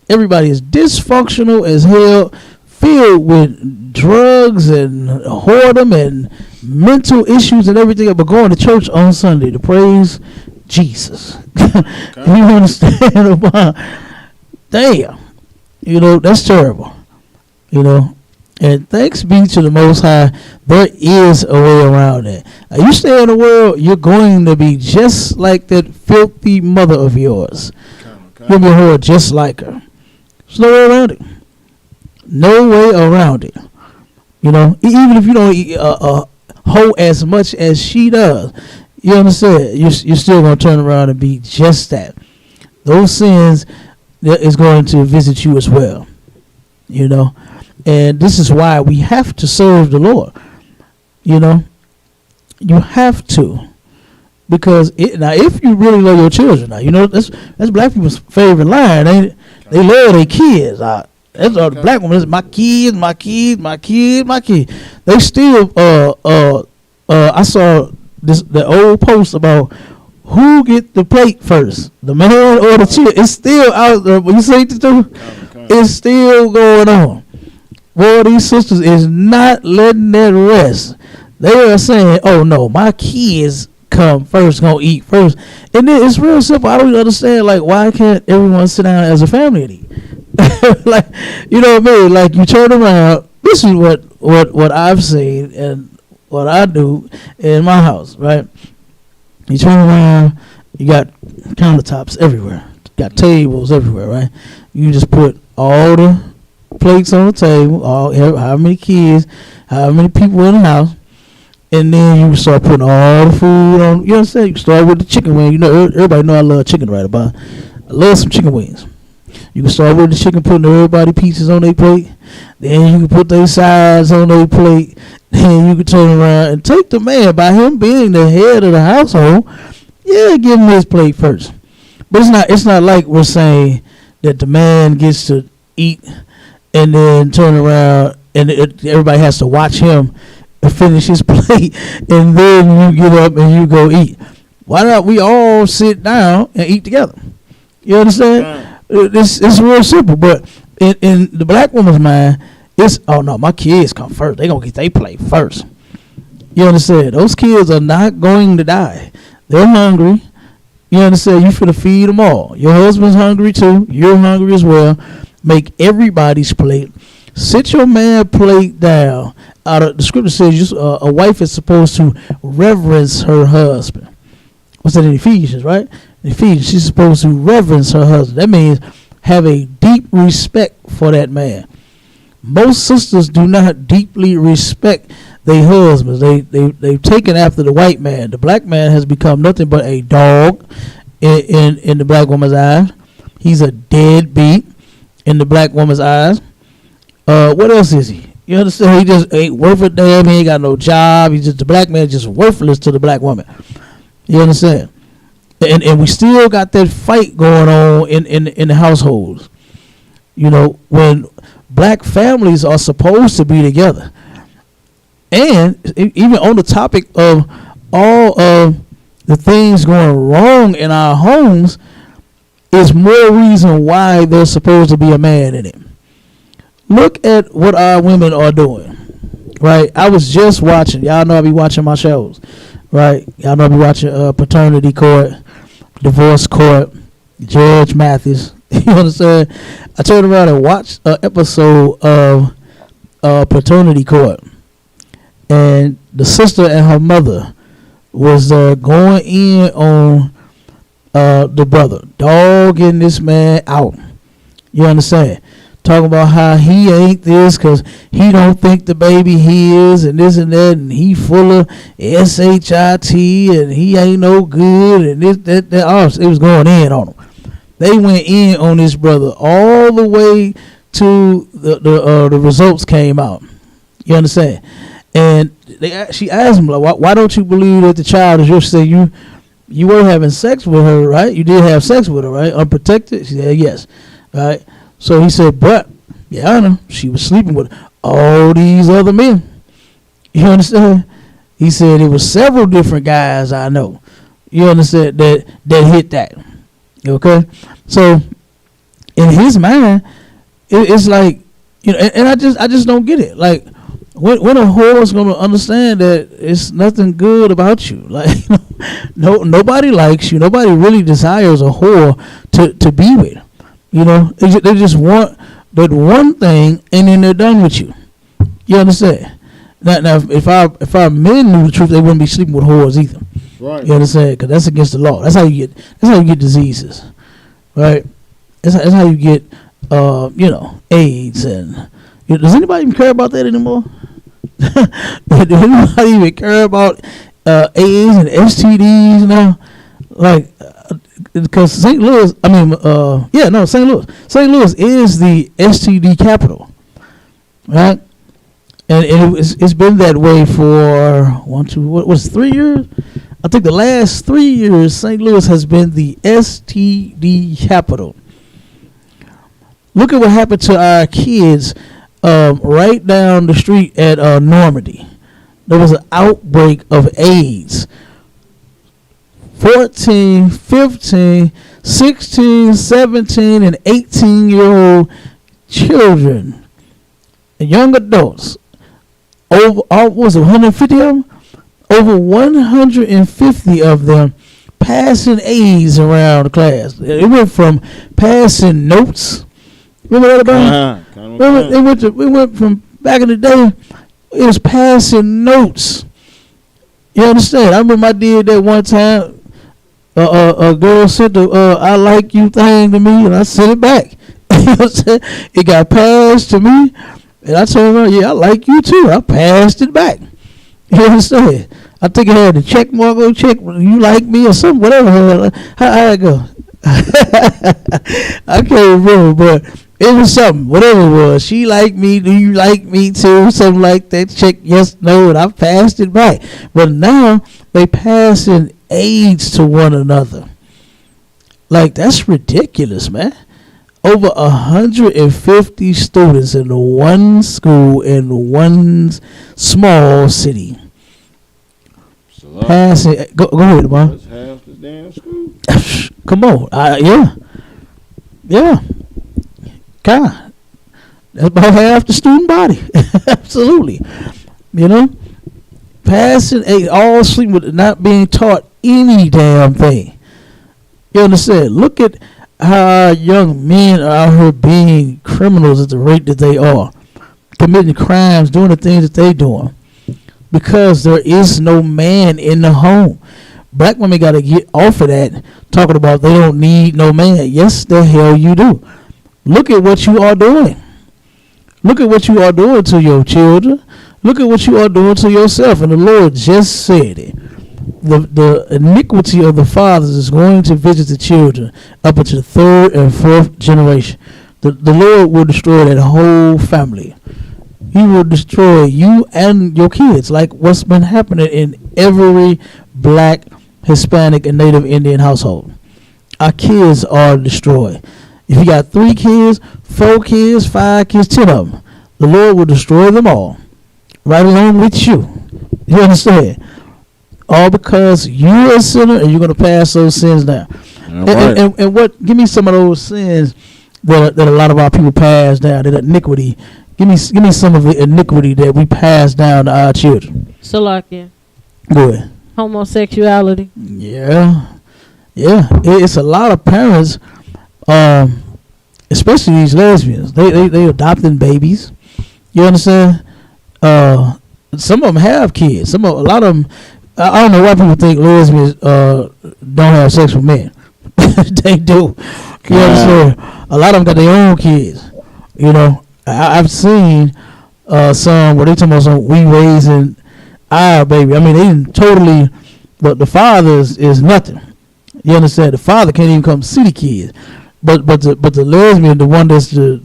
Everybody is dysfunctional as hell, filled with drugs and whoredom and mental issues and everything, but going to church on Sunday to praise Jesus. You understand about? Damn. That's terrible. And thanks be to the Most High, there is a way around that. Now, you stay in the world, you're going to be just like that filthy mother of yours. You'll be her just like her. There's no way around it. No way around it. Even if you don't eat hoe as much as she does, you understand? You're still going to turn around and be just that. Those sins is going to visit you as well. And this is why we have to serve the Lord. You have to. Because if you really love your children, that's black people's favorite line. They love their kids. That's all the black women. My kids, my kids, my kids, my kids. They still. I saw the old post about who get the plate first, the man or the child. It's still out there. You see it too? It's still going on. Boy, these sisters is not letting that rest. They are saying, "Oh no, my kids come first, gonna eat first," and then it's real simple. I don't understand, why can't everyone sit down as a family and eat? You know what I mean? You turn around this is what I've seen and what I do in my house, right? You turn around, you got countertops everywhere, got tables everywhere, right? You just put all the plates on the table, how many kids, how many people in the house, and then you start putting all the food on. You know what I'm saying? You start with the chicken wing. You know, everybody know I love chicken right about. I love some chicken wings. You can start with the chicken, putting everybody pieces on their plate. Then you can put their sides on their plate. Then you can turn around and take the man, by him being the head of the household, yeah, give him his plate first. But it's not like we're saying that the man gets to eat and then turn around and everybody has to watch him finish his plate and then you get up and you go eat. Why not we all sit down and eat together? You understand? It's real simple, but in the black woman's mind, it's, oh no, my kids come first. They gonna get their plate first. You understand? Those kids are not going to die. They're hungry. You understand? You finna feed them all. Your husband's hungry too. You're hungry as well. Make everybody's plate. Sit your man plate down. The scripture says a wife is supposed to reverence her husband. What's that in Ephesians, right? In Ephesians, she's supposed to reverence her husband. That means have a deep respect for that man. Most sisters do not deeply respect their husbands. They've taken after the white man. The black man has become nothing but a dog in the black woman's eyes. He's a deadbeat in the black woman's eyes. What else is he? You understand? He just ain't worth a damn. He ain't got no job. He's just, the black man just worthless to the black woman. You understand? And we still got that fight going on in the households. You know, when black families are supposed to be together. And even on the topic of all of the things going wrong in our homes, is more reason why there's supposed to be a man in it. Look at what our women are doing, right? I was just watching. Y'all know I be watching my shows, right? Y'all know I be watching Paternity Court, Divorce Court, Judge Mathis. You understand? I turned around and watched an episode of Paternity Court, and the sister and her mother was going in on the brother, dogging this man out. You understand? Talking about how he ain't this because he don't think the baby his and this and that, and he full of shit and he ain't no good and this that. Oh, it was going in on him. They went in on this brother all the way to the results came out. You understand? And she asked him, like, why don't you believe that the child is yours? She said, you were having sex with her, right? You did have sex with her, right? Unprotected? She said, yes. Right? So he said, but, yeah, I know, she was sleeping with all these other men. You understand? He said it was several different guys I know. You understand? That hit that. Okay? So, in his mind, it's like, you know, and I just don't get it. Like, when a whore is going to understand that it's nothing good about you. Like, nobody likes you. Nobody really desires a whore to be with. You know, they just want that one thing, and then they're done with you. You understand? Now, if our men knew the truth, they wouldn't be sleeping with whores either. Right. You understand? Because that's against the law. That's how you get diseases, right? That's how you get AIDS and. Does anybody even care about that anymore? Does anybody even care about AIDS and STDs now? Like, because St. Louis, St. Louis. St. Louis is the STD capital, right? And it's been that way for 3 years? I think the last 3 years, St. Louis has been the STD capital. Look at what happened to our kids right down the street at Normandy. There was an outbreak of AIDS. 14, 15, 16, 17, and 18-year-old children and young adults. Over 150 of them? Over 150 of them passing AIDS around the class. It went from passing notes. Remember that about? We went from back in the day, it was passing notes. You understand? I remember I did that one time. A girl sent the "I like you" thing to me, and I sent it back. You know what I'm saying? It got passed to me, and I told her, "Yeah, I like you too." I passed it back. You understand? I think it had the check mark on check. You like me or something, whatever. How it go? I can't remember, but it was something, whatever it was. She liked me. Do you like me too? Something like that. Check yes, no, and I passed it back. But now they passing aids to one another. Like, that's ridiculous, man. Over 150 students in one school in one small city. Passing. Go ahead, man. That's half the damn school. Come on. Yeah. God. That's about half the student body. Absolutely. You know? Passing all sleep with not being taught any damn thing. You understand? Look at how our young men are out here being criminals at the rate that they are. Committing crimes, doing the things that they doing. Because there is no man in the home. Black women got to get off of that, talking about they don't need no man. Yes, the hell you do. Look at what you are doing. Look at what you are doing to your children. Look at what you are doing to yourself. And the Lord just said it. The iniquity of the fathers is going to visit the children up into the third and fourth generation. The Lord will destroy that whole family. He will destroy you and your kids, like what's been happening in every black, Hispanic, and Native Indian household. Our kids are destroyed. If you got 3 kids, 4 kids, 5 kids, 10 of them, the Lord will destroy them all, right along with you. You understand? All because you're a sinner and you're going to pass those sins down. And what? Give me some of those sins that a lot of our people pass down, that iniquity. Give me some of the iniquity that we pass down to our children. Salakia. Go ahead. Homosexuality. Yeah. It's a lot of parents, especially these lesbians. They adopting babies. You understand? Some of them have kids. A lot of them. I don't know why people think lesbians don't have sex with men. They do. You understand? A lot of them got their own kids. You know. I've seen some where they talking about some we raising our baby. I mean, they didn't totally, but the father is nothing. You understand? The father can't even come see the kids. But the lesbian, the one that's the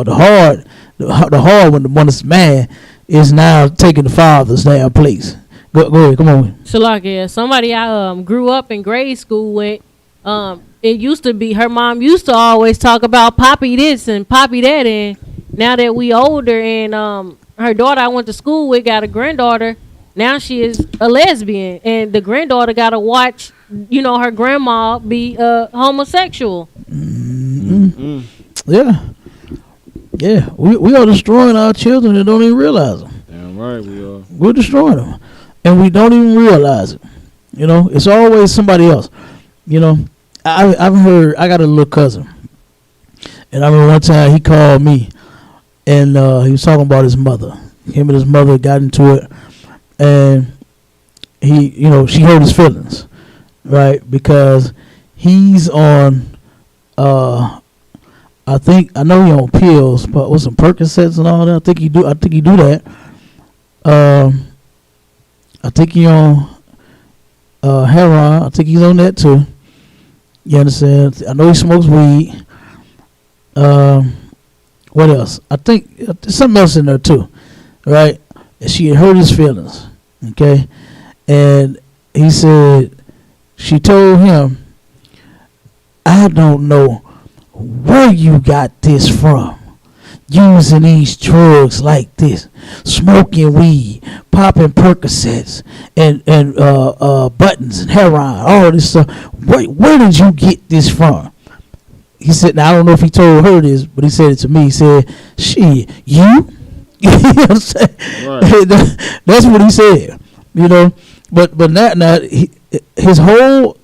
hard one, the one that's mad, is now taking the father's damn place. Go ahead, come on. Salakia, somebody I grew up in grade school with. It used to be her mom used to always talk about Poppy this and Poppy that, and now that we older and her daughter I went to school with got a granddaughter, now she is a lesbian, and the granddaughter got to watch, her grandma be homosexual. Mm-hmm. Yeah. We are destroying our children and don't even realize them. Damn right we are. We're destroying them, and we don't even realize it. It's always somebody else. I've heard. I got a little cousin, and I remember one time he called me. And he was talking about his mother. Him and his mother got into it, and she hurt his feelings, right? Because he's on, I know he on pills, but with some Percocets and all that. I think he do that. I think he on heroin. I think he's on that too. You understand? I know he smokes weed. What else? I think there's something else in there too, right? And she had hurt his feelings, okay? And he said, she told him, I don't know where you got this from, using these drugs like this, smoking weed, popping Percocets, and buttons and heroin, all this stuff. Where did you get this from? He said, now I don't know if he told her this, but he said it to me. He said, shit, you? You know what I'm saying? Right. That's what he said, But now his whole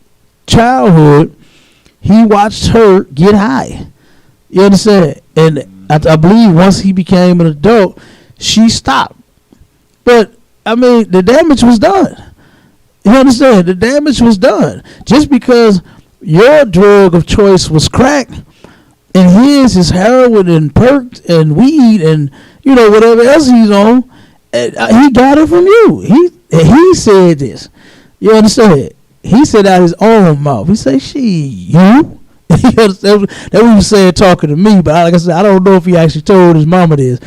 childhood, he watched her get high. You understand? And I believe once he became an adult, she stopped. But I mean, the damage was done. You understand? The damage was done. Just because your drug of choice was crack, and his is heroin and perk and weed and whatever else he's on, he got it from you. He said this. You understand? He said out his own mouth. He said, you?" That's what he was saying talking to me. But like I said, I don't know if he actually told his mama this.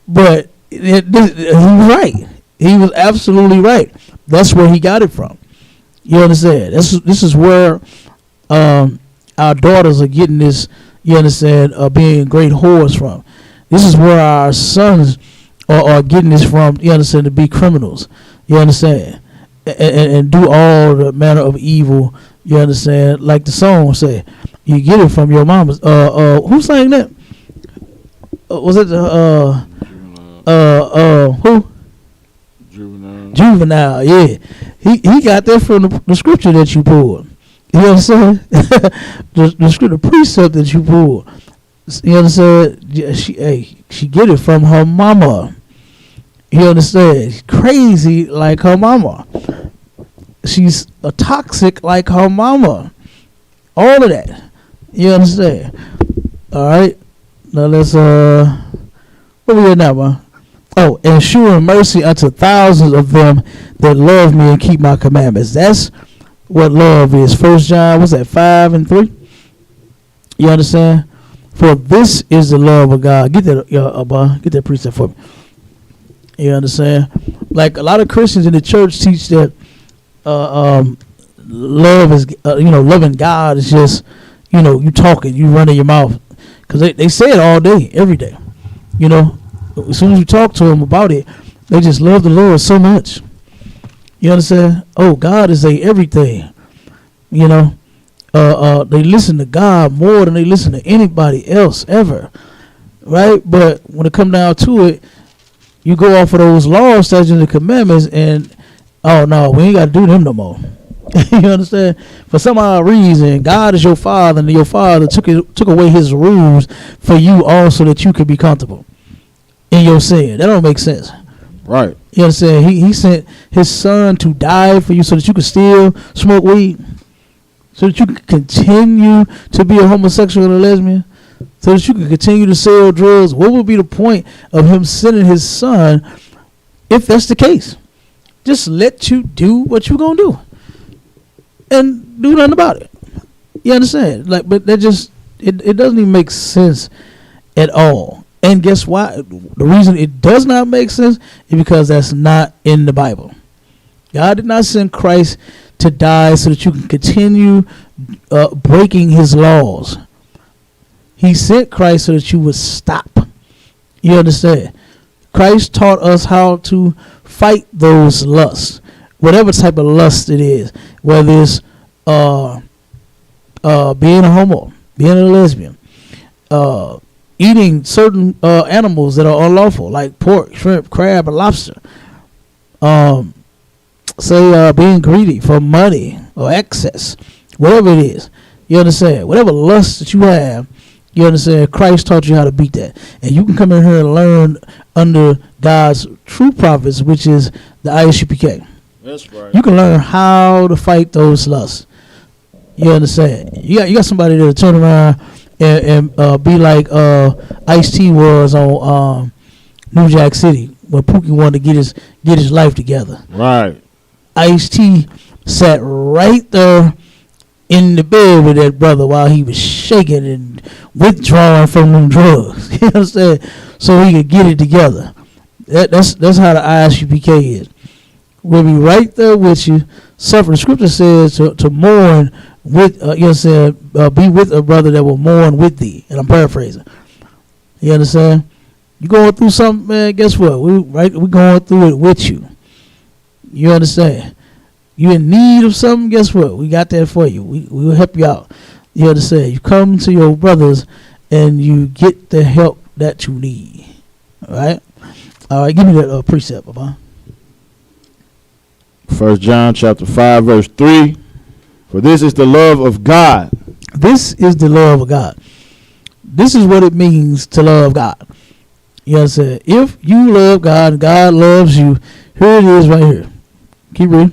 But he was right. He was absolutely right. That's where he got it from. You understand? This is where our daughters are getting this. You understand? Being great whores from. This is where our sons are getting this from. You understand? To be criminals. You understand? And do all the manner of evil. You understand? Like the song say, you get it from your mama's. Who sang that? Was it who? Juvenile, yeah. He got that from the scripture that you pulled. You understand? the scripture, the precept that you pulled. You understand? She get it from her mama. You understand? She's crazy like her mama. She's a toxic like her mama. All of that. You understand? All right. Now let's where we at now, man? Oh, ensuring mercy unto thousands of them that love me and keep my commandments. That's what love is. 1 John, what's that, 5:3? You understand? For this is the love of God. Get that, get that precept for me. You understand? Like a lot of Christians in the church teach that love is, loving God is just, you talking, you running your mouth. Because they say it all day, every day. As soon as you talk to them about it, they just love the Lord so much. You understand? Oh, God is everything. They listen to God more than they listen to anybody else ever. Right? But when it comes down to it, you go off of those laws, statutes, and commandments, and oh no, we ain't got to do them no more. You understand? For some odd reason, God is your father, and your father took away his rules for you also that you could be comfortable in your sin. That don't make sense. Right. You understand? He sent his son to die for you so that you could still smoke weed, so that you could continue to be a homosexual and a lesbian, so that you could continue to sell drugs. What would be the point of him sending his son if that's the case? Just let you do what you're going to do and do nothing about it. You understand? But that just, it doesn't even make sense at all. And guess why? The reason it does not make sense is because that's not in the Bible. God did not send Christ to die so that you can continue breaking his laws. He sent Christ so that you would stop. You understand? Christ taught us how to fight those lusts, whatever type of lust it is, whether it's being a homo, being a lesbian, eating certain animals that are unlawful, like pork, shrimp, crab, and lobster. Being greedy for money or excess, whatever it is. You understand? Whatever lust that you have, you understand? Christ taught you how to beat that. And you can come in here and learn under God's true prophets, which is the ISUPK. That's right. You can learn how to fight those lusts. You understand? You got somebody that'll turn around and be like Ice-T was on New Jack City when Pookie wanted to get his life together. Right. Ice-T sat right there in the bed with that brother while he was shaking and withdrawing from them drugs. You understand? So he could get it together. That's how the ISUPK is. We'll be right there with you. Suffer. The scripture says to mourn with, you understand, be with a brother that will mourn with thee. And I'm paraphrasing. You understand? You going through something, man, guess what? We going through it with you. You understand? You in need of something, guess what? We got that for you. We will help you out. You understand? You come to your brothers and you get the help that you need. All right? All right, give me that precept, Baba. 1 John chapter 5 verse 3. For this is the love of God. This is the love of God. This is what it means to love God. You understand? If you love God and God loves you, here it is right here. Keep reading.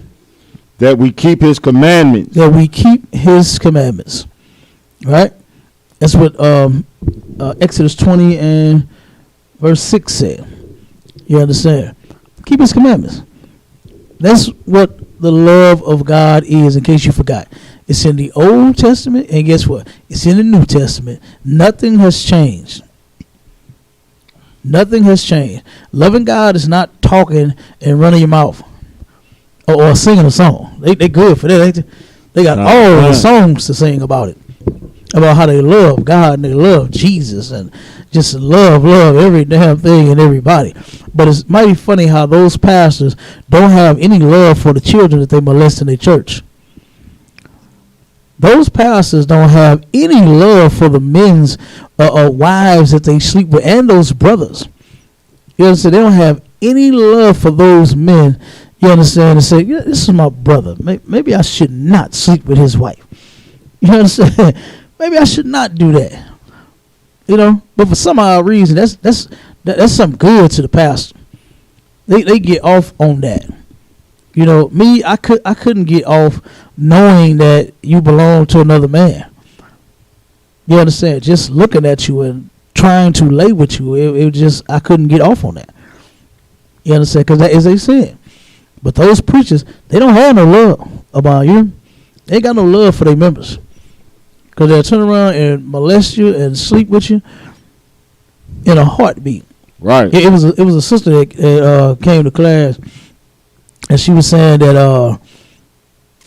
That we keep his commandments. That we keep his commandments. Right? That's what Exodus 20 and verse 6 said. You understand? Keep his commandments. That's what the love of God is, in case you forgot. It's in the Old Testament, and guess what? It's in the New Testament. Nothing has changed. Nothing has changed. Loving God is not talking and running your mouth or singing a song. They good for that. They got all the songs to sing about it, about how they love God and they love Jesus and just love every damn thing and everybody. But it's mighty funny how those pastors don't have any love for the children that they molest in their church. Those pastors don't have any love for the men's wives that they sleep with and those brothers. You understand? They don't have any love for those men. You understand? And say, yeah, this is my brother. Maybe I should not sleep with his wife. You understand? Maybe I should not do that. You know, but for some odd reason, that's something good to the pastor. They get off on that. You know, me, I couldn't get off knowing that you belong to another man. You understand? Just looking at you and trying to lay with you, it just, I couldn't get off on that. You understand? Because that is a sin. But those preachers, they don't have no love about you. They ain't got no love for their members. Because they'll turn around and molest you and sleep with you in a heartbeat. Right. It was a sister that came to class, and she was saying that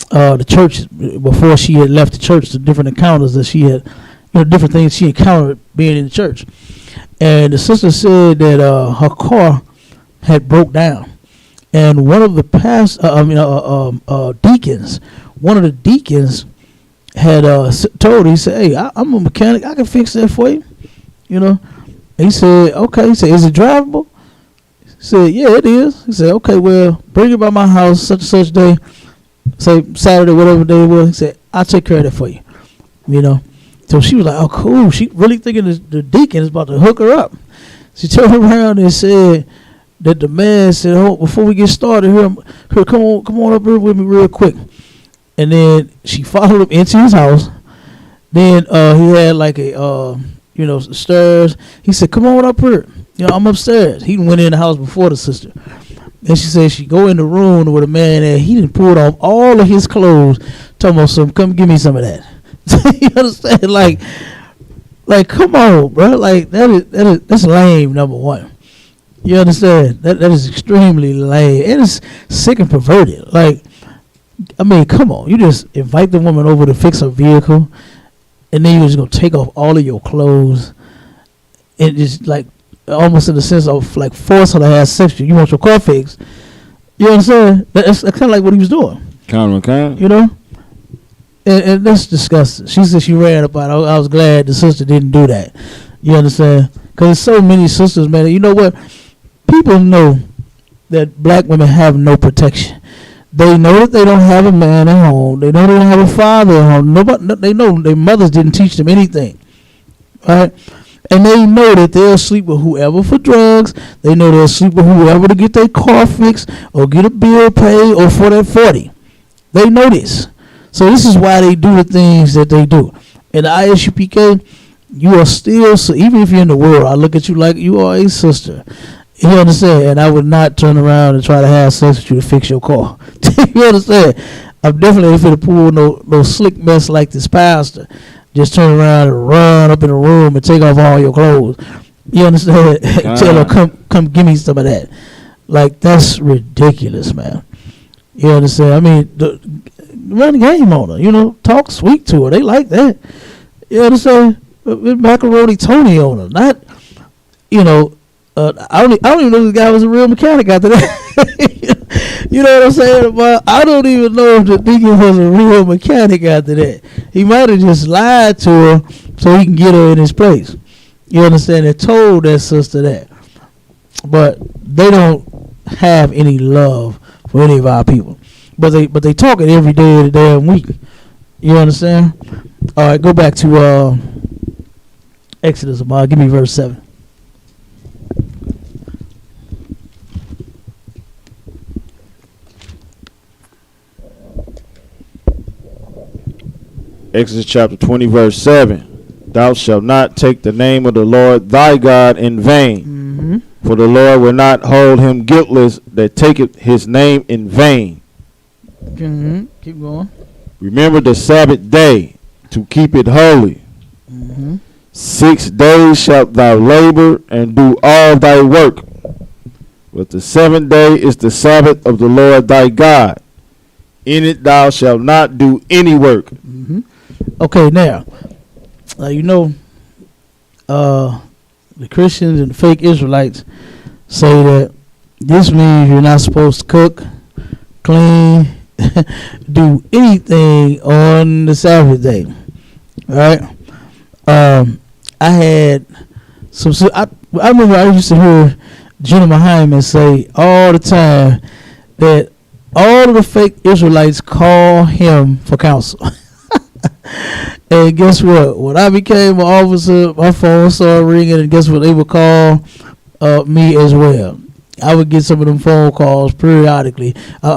the church, before she had left the church, the different encounters that she had, different things she encountered being in the church. And the sister said that her car had broke down. And one of the deacons, one of the deacons had told her, he said, hey, I'm a mechanic. I can fix that for you. You know. And he said, okay. He said, is it drivable? He said, yeah, it is. He said, okay, well, bring it by my house such and such day. Say Saturday, whatever day it was. He said, I'll take care of that for you. You know. So she was like, oh, cool. She really thinking the deacon is about to hook her up. She turned around and said that the man said, oh, before we get started, here, come on up here with me real quick. And then she followed him into his house. Then he had like a, stairs. He said, come on up here. I'm upstairs. He went in the house before the sister. And she said she go in the room with a man there. He didn't pull off all of his clothes. Talking about some, come give me some of that. You understand? Like, come on, bro. Like that's lame. Number one, you understand? That is extremely lame. It is sick and perverted. Like, I mean, come on. You just invite the woman over to fix her vehicle, and then you're just gonna take off all of your clothes, and just like almost in the sense of like force her to have sex with you. You want your car fixed? You understand? That's kind of like what he was doing. Kind. You know. And that's disgusting. She said she ran up out. I was glad the sister didn't do that. You understand? Because there's so many sisters, man. You know what? People know that black women have no protection. They know that they don't have a man at home. They know they don't have a father at home. They know their mothers didn't teach them anything. Right? And they know that they'll sleep with whoever for drugs. They know they'll sleep with whoever to get their car fixed or get a bill paid or for that 40. They know this. So this is why they do the things that they do. In the ISUPK, you are still, so even if you're in the world, I look at you like you are a sister. You understand? And I would not turn around and try to have sex with you to fix your car. You understand? I'm definitely going to pull no slick mess like this pastor. Just turn around and run up in the room and take off all your clothes. You understand? Tell her, come give me some of that. Like, that's ridiculous, man. You understand? I mean, run the game on her, talk sweet to her. They like that. You understand? Macaroni Tony on her. Not, I don't even know this guy was a real mechanic after that. You know what I'm saying? But I don't even know if the deacon was a real mechanic after that. He might have just lied to her so he can get her in his place. You understand? And told that sister that. But they don't have any love for any of our people. But they talk it every day of the damn week. You understand? All right, go back to Exodus. Give me verse 7. Exodus chapter 20, verse 7. Thou shalt not take the name of the Lord thy God in vain. Mm-hmm. For the Lord will not hold him guiltless that taketh his name in vain. Mm-hmm. Keep going. Remember the Sabbath day to keep it holy. Mm-hmm. 6 days shalt thou labor and do all thy work. But the 7th day is the Sabbath of the Lord thy God. In it thou shalt not do any work. Mm-hmm. Okay, now, the Christians and the fake Israelites say that this means you're not supposed to cook, clean, do anything on the Sabbath day. All right? I had some. I remember I used to hear Jenna Hyman say all the time that all of the fake Israelites call him for counsel. And guess what? When I became an officer, my phone started ringing, and guess what? They would call me as well. I would get some of them phone calls periodically.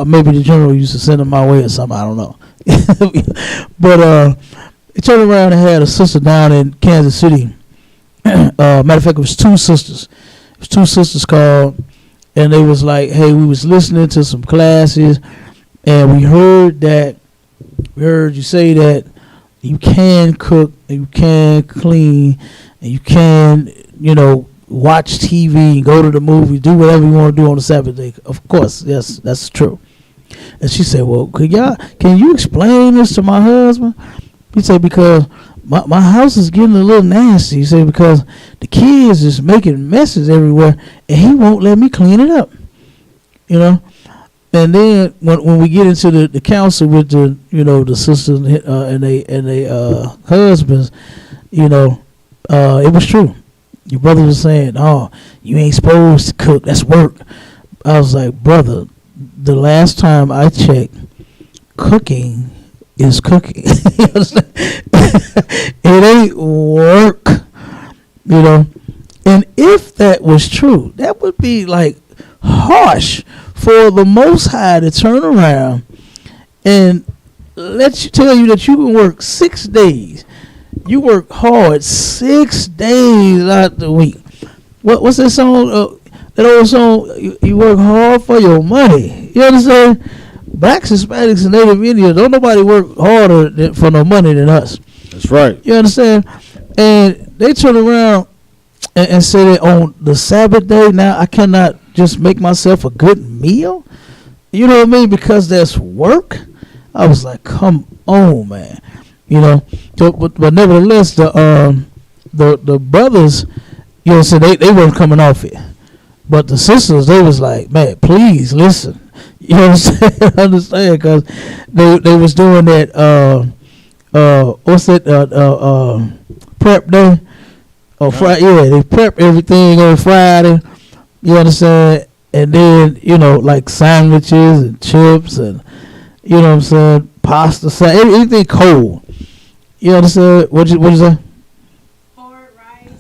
Maybe the general used to send them my way or something. I don't know. But it turned around and had a sister down in Kansas City. Matter of fact, it was two sisters. It was two sisters called, and they was like, hey, we was listening to some classes, and we heard you say that you can cook, and you can clean, and you can, watch TV, go to the movies, do whatever you want to do on the Sabbath day. Of course, yes, that's true. And she said, well, can you explain this to my husband? He said, because my house is getting a little nasty. He said, because the kids is making messes everywhere, and he won't let me clean it up. And then when we get into the council with the sisters and they husbands, it was true. Your brother was saying, "Oh, you ain't supposed to cook. That's work." I was like, "Brother, the last time I checked, cooking is cooking. It ain't work, And if that was true, that would be like harsh for the Most High to turn around and tell you that you can work 6 days. You work hard 6 days out the week. What's that song? That old song, you work hard for your money. You understand? Blacks, Hispanics, and Native Indians, don't nobody work harder for no money than us. That's right. You understand? And they turn around and say that on the Sabbath day, now I cannot just make myself a good meal. You know what I mean? Because that's work. I was like, come on, man. But nevertheless, the brothers, so they weren't coming off it. But the sisters, they was like, man, please listen. You know what I'm saying? Understand? Because they was doing that, what's that, prep day? Oh, Friday, yeah, they prep everything on Friday. You understand? And then, like sandwiches and chips and, you know what I'm saying, pasta, anything cold. You understand? What you say? Hard rice.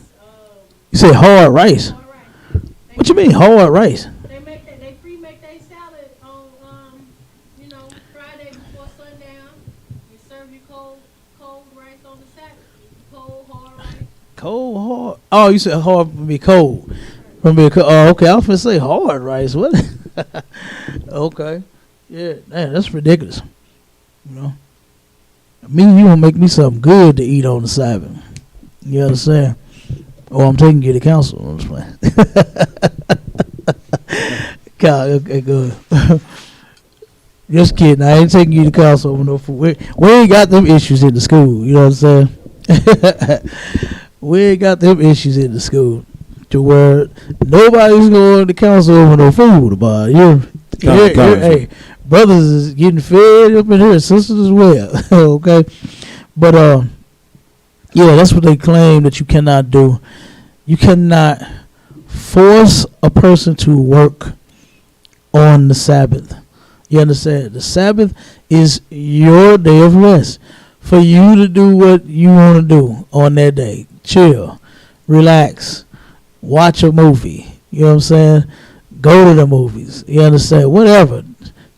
You say hard rice? Hard rice. What you mean hard rice? They pre-make their salad on, Friday before sundown. They serve you cold rice on the Saturday. Cold, hard rice. Cold, hard. Oh, you said hard for me cold. Oh, okay. I was gonna say hard rice. What? Okay. Yeah, man, that's ridiculous. You gonna make me something good to eat on the Sabbath. You understand? Or I'm taking you to council. I'm just playing. God, okay, good. Just kidding. I ain't taking you to council over no food. We ain't got them issues in the school. You know what I'm saying? We ain't got them issues in the school to where nobody's going to council over no food about it. Hey, brothers is getting fed up in here, sisters as well. Okay, but yeah, that's what they claim that you cannot do. You cannot force a person to work on the Sabbath. You understand? The Sabbath is your day of rest for you to do what you want to do on that day. Chill, relax, watch a movie. You know what I'm saying? Go to the movies. You understand? Whatever.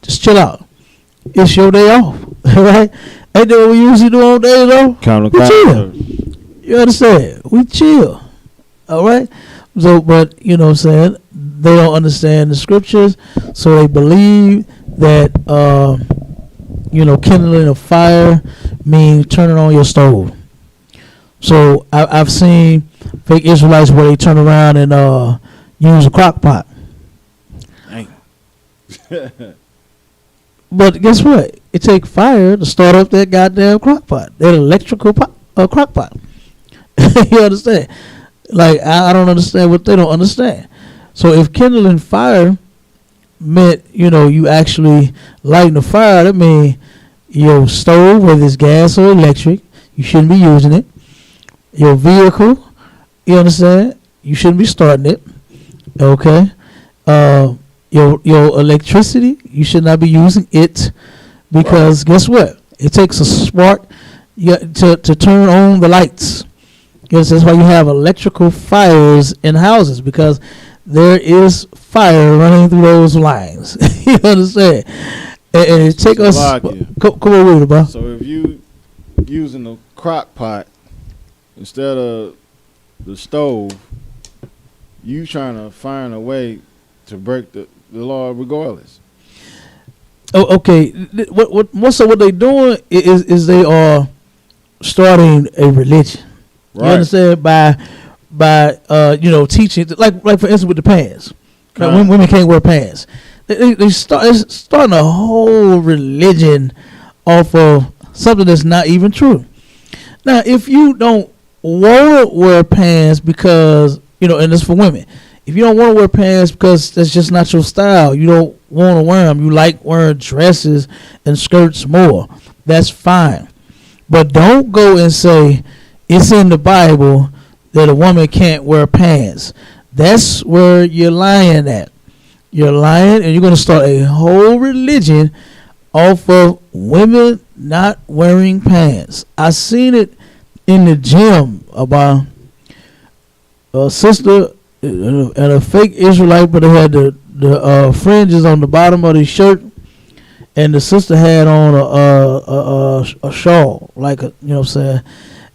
Just chill out. It's your day off, right? Ain't that what we usually do all day though? Counter. You understand? We chill. All right. So, but you know what I'm saying? They don't understand the scriptures, so they believe that kindling a fire means turning on your stove. So I've seen fake Israelites where they turn around and use a crock pot. But guess what? It takes fire to start up that goddamn crock pot, that electrical crock pot. You understand? Like, I don't understand what they don't understand. So if kindling fire meant, you actually lighting a fire, that means your stove, whether it's gas or electric, you shouldn't be using it. Your vehicle, you understand? You shouldn't be starting it. Okay? Your electricity, you should not be using it, because guess what? It takes a spark to turn on the lights. Yes, that's why you have electrical fires in houses, because there is fire running through those lines. You understand? And it take us. Come on with it, bro. So if you using a crock pot instead of the stove, you trying to find a way to break the law regardless. Oh, okay. What they doing is they are starting a religion. Right. You understand? By teaching, like for instance with the pants. Like women can't wear pants. They starting a whole religion off of something that's not even true. Now, if you don't want to wear pants because, and it's for women. If you don't want to wear pants because that's just not your style, you don't want to wear them, you like wearing dresses and skirts more, that's fine. But don't go and say it's in the Bible that a woman can't wear pants. That's where you're lying at. You're lying, and you're going to start a whole religion off of women not wearing pants. I seen it in the gym about a sister and a fake Israelite, but they had the fringes on the bottom of the shirt, and the sister had on a shawl, like a, you know what I'm saying,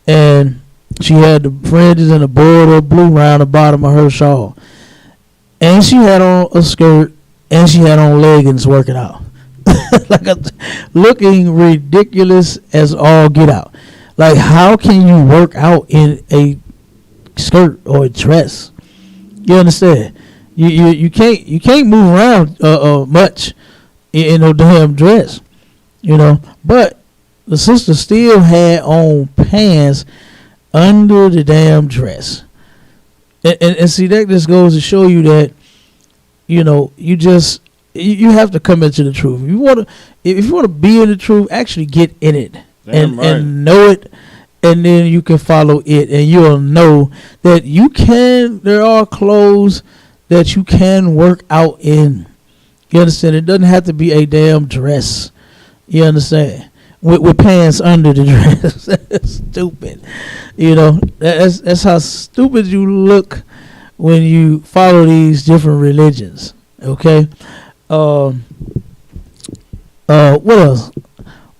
and she had the fringes and the border of blue around the bottom of her shawl, and she had on a skirt, and she had on leggings working out, looking ridiculous as all get out. Like, how can you work out in a skirt or a dress? You understand? You can't move around much in a damn dress, But the sister still had on pants under the damn dress, and see, that just goes to show you that you have to come into the truth. If you want to be in the truth, actually get in it and know it. And then you can follow it, and you'll know that there are clothes that you can work out in. You understand? It doesn't have to be a damn dress. You understand? With pants under the dress. That's stupid. That's how stupid you look when you follow these different religions. Okay? What else?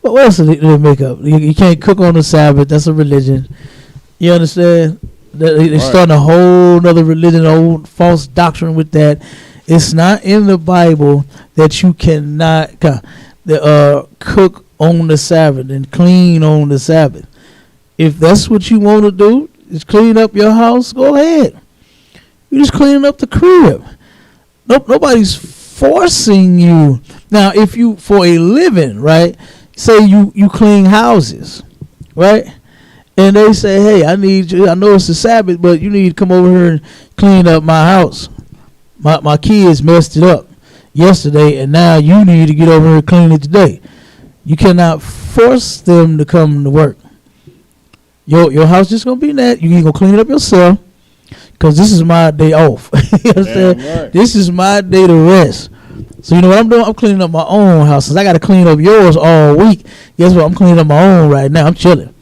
What else do they make up? You can't cook on the Sabbath. That's a religion. You understand? They're starting a whole other religion, a whole false doctrine with that. It's not in the Bible that you cannot cook on the Sabbath and clean on the Sabbath. If that's what you want to do, is clean up your house, go ahead. You're just cleaning up the crib. Nobody's forcing you. Now, if you, for a living, right? Say you clean houses, right? And they say, hey, I need you. I know it's the Sabbath, but you need to come over here and clean up my house. My kids messed it up yesterday, and now you need to get over here and clean it today. You cannot force them to come to work. Your house just gonna be that. You ain't gonna clean it up yourself, because this is my day off. You understand? Right. This is my day to rest. So you know what I'm doing? I'm cleaning up my own house. Since I got to clean up yours all week, guess what? I'm cleaning up my own right now. I'm chilling.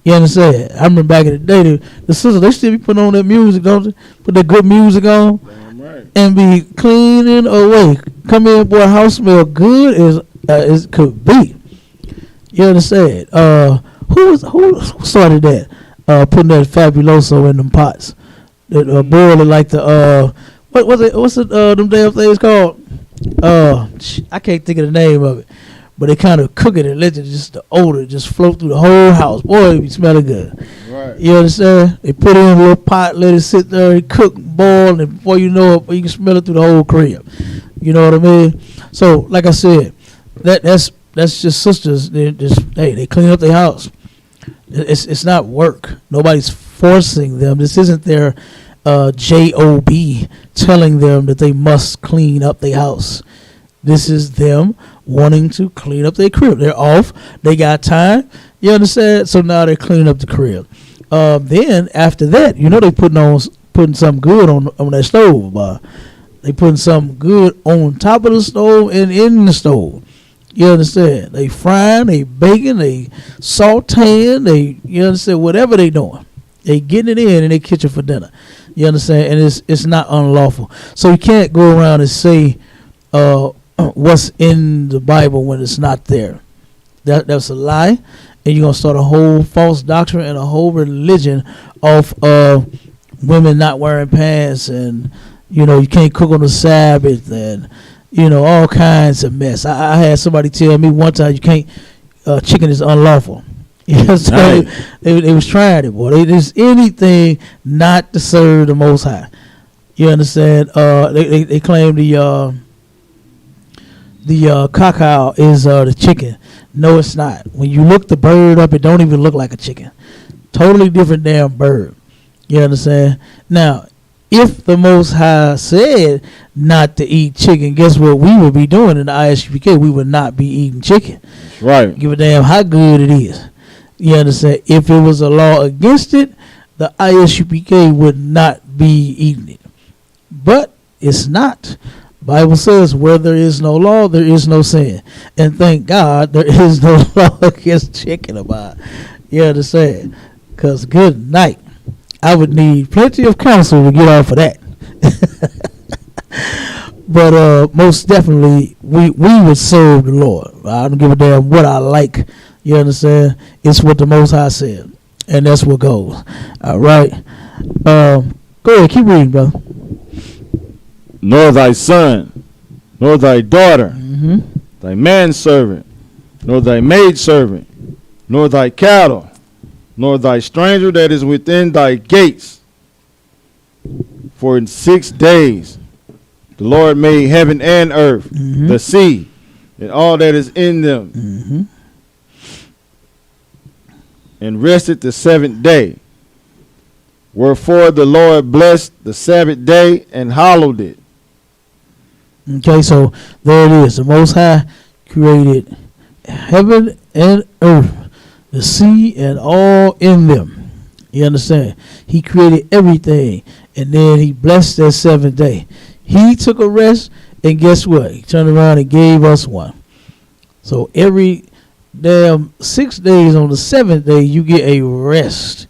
You understand? I remember back in the day, the sisters, they still be putting on that music, don't they? Put that good music on. Right. And be cleaning away. Come in, boy, house smell good as could be. You understand? Who started that? Putting that fabuloso in them pots. That boiling like the what's it them damn things called? I can't think of the name of it. But they kind of cook it and let the odor just float through the whole house. Boy, it be smelling good. Right. You understand? They put it in a little pot, let it sit there and cook, boil, and before you know it, you can smell it through the whole crib. You know what I mean? So, like I said, that's just sisters. They clean up their house. It's not work. Nobody's forcing them. This isn't their job telling them that they must clean up their house. This is them wanting to clean up their crib. They're off. They got time. You understand? So now they're cleaning up the crib. Then after that, you know they putting something good on that stove. They putting something good on top of the stove and in the stove. You understand? They frying, they baking, they sauteing, you understand, whatever they doing. They getting it in their kitchen for dinner. You understand? And it's not unlawful. So you can't go around and say what's in the Bible when it's not there. That's a lie. And you're going to start a whole false doctrine and a whole religion of women not wearing pants, and, you know, you can't cook on the Sabbath, and, you know, all kinds of mess. I had somebody tell me one time, you can't, chicken is unlawful. You know, so they was trying it, boy. They just anything not to serve the Most High. You understand? They claim the cacao is the chicken. No, it's not. When you look the bird up, it don't even look like a chicken. Totally different damn bird. You understand? Now, if the Most High said not to eat chicken, guess what we would be doing in the ISUPK? We would not be eating chicken. That's right. Give a damn how good it is. You understand? If it was a law against it, the ISUPK would not be eating it. But it's not. Bible says where there is no law, there is no sin. And thank God there is no law against chicken about it. You understand? Because good night. I would need plenty of counsel to get off of that. But most definitely, we would serve the Lord. I don't give a damn what I like. You understand? It's what the Most High said. And that's what goes. All right. Go ahead. Keep reading, brother. Nor thy son, nor thy daughter, thy manservant, nor thy maidservant, nor thy cattle, nor thy stranger that is within thy gates. For in 6 days the Lord made heaven and earth, the sea, and all that is in them, and rested the 7th day. Wherefore the Lord blessed the Sabbath day and hallowed it. Okay, so there it is. The Most High created heaven and earth, the sea and all in them. You understand? He created everything, and then he blessed that 7th day. He took a rest, and guess what? He turned around and gave us one. So every damn 6 days on the 7th day, you get a rest,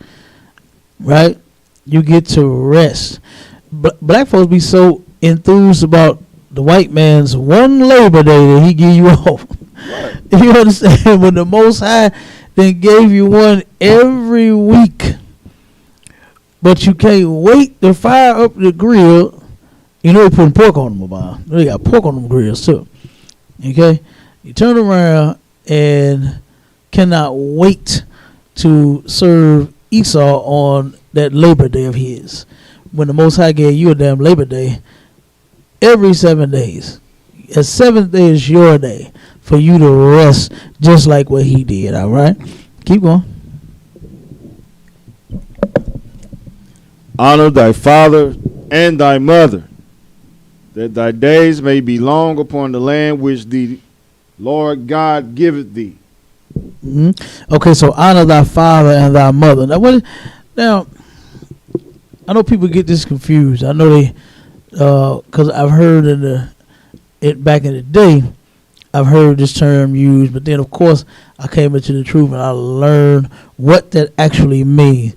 right? You get to rest. Black folks be so enthused about the white man's one Labor Day that he give you off. Right. You understand? When the Most High then gave you one every week, but you can't wait to fire up the grill. You know they putting pork on them, about. They got pork on them grills too. Okay, you turn around and cannot wait to serve Esau on that Labor Day of his. When the Most High gave you a damn Labor Day every 7 days. The 7th day is your day for you to rest just like what he did, all right? Keep going. Honor thy father and thy mother, that thy days may be long upon the land which the Lord God giveth thee. Okay, so honor thy father and thy mother. Now, I know people get this confused. I know they, because I've heard it back in the day, I've heard this term used, but then of course I came into the truth and I learned what that actually means.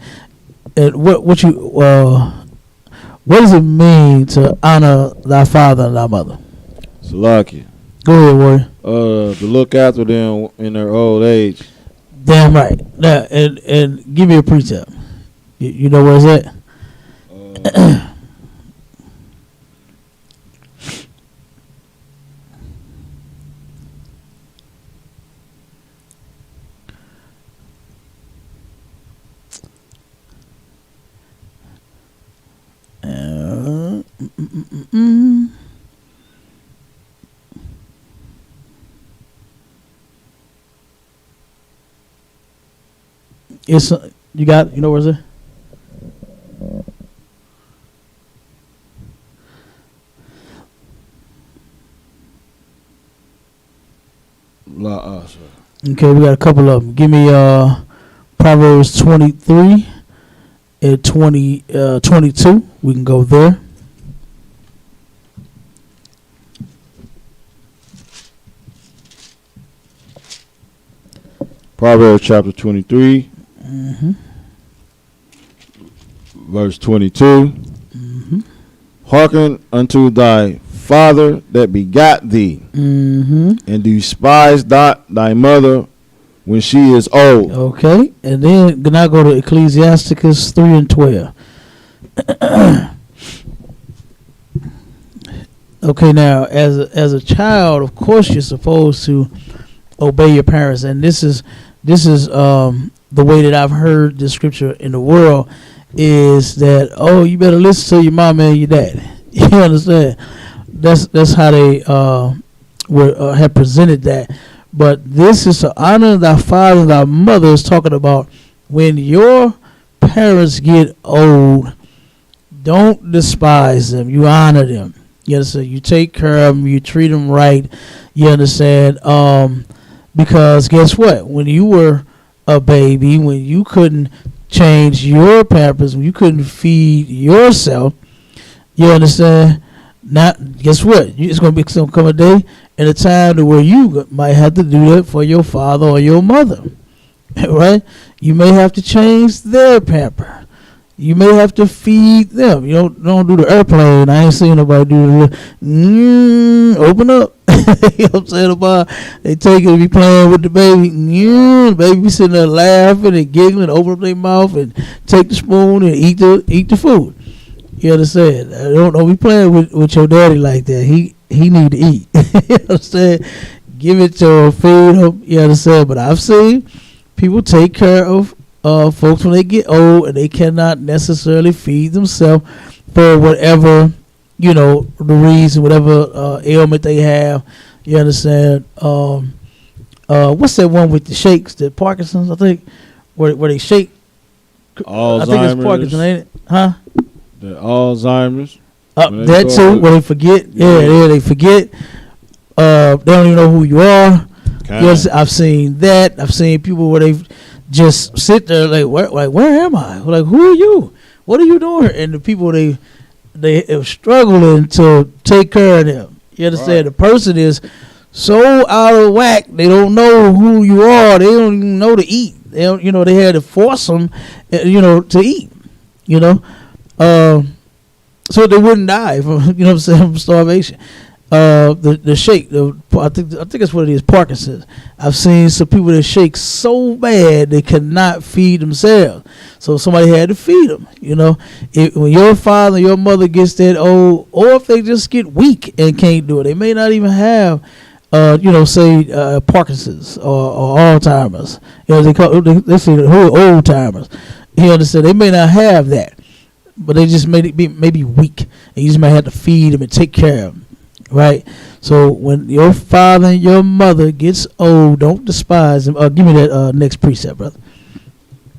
And what does it mean to honor thy father and thy mother? Salakia. Go ahead, Warrior. To look after them in their old age. Damn right. Now, and give me a precept. You know where it's at? It's you know where it's at? Okay, we got a couple of them. Give me Proverbs 23 and 22. We can go there. Proverbs chapter 23, verse 22. Hearken unto thy father that begot thee, and despise not thy mother when she is old. Okay, and then now go to Ecclesiasticus 3 and 12. Okay, now as a child, of course you're supposed to obey your parents, and this is the way that I've heard the scripture in the world is that, oh, you better listen to your mom and your dad. You understand? That's how they have presented that. But this is to honor thy father and thy mother is talking about when your parents get old, don't despise them. You honor them. You understand? You take care of them. You treat them right. You understand? Because guess what? When you were a baby, when you couldn't change your pampers, when you couldn't feed yourself, you understand? Not guess what? It's gonna come a day and a time to where you might have to do that for your father or your mother, right? You may have to change their pamper. You may have to feed them. You don't do the airplane. I ain't seen nobody do the open up. You know what I'm saying? About they take it and be playing with the baby. The baby be sitting there laughing and giggling, open up their mouth and take the spoon and eat the food. You understand? Don't be playing with your daddy like that. He need to eat. You understand? Give it to him, feed him. You understand? But I've seen people take care of folks when they get old and they cannot necessarily feed themselves for whatever, the reason, whatever ailment they have. You understand? What's that one with the shakes, the Parkinson's, I think, where they shake? Alzheimer's. I think it's Parkinson, ain't it? Huh? The Alzheimer's. That too, where they forget. Yeah, they forget. They don't even know who you are. Yes, I've seen that. I've seen people where they just sit there like, where am I? Like, who are you? What are you doing? And the people they are struggling to take care of them. You understand? Right. The person is so out of whack. They don't know who you are. They don't even know to eat. They don't, they had to force them, to eat. So they wouldn't die from, from starvation. The shake, I think that's what it is, Parkinson's. I've seen some people that shake so bad they cannot feed themselves. So somebody had to feed them. When your father, your mother gets that old, or if they just get weak and can't do it, they may not even have, say Parkinson's or Alzheimer's. They say who are old timers. You understand? They may not have that, but they just maybe weak, and you just might have to feed them and take care of them. Right, so when your father and your mother gets old, don't despise them. Give me that next precept, brother.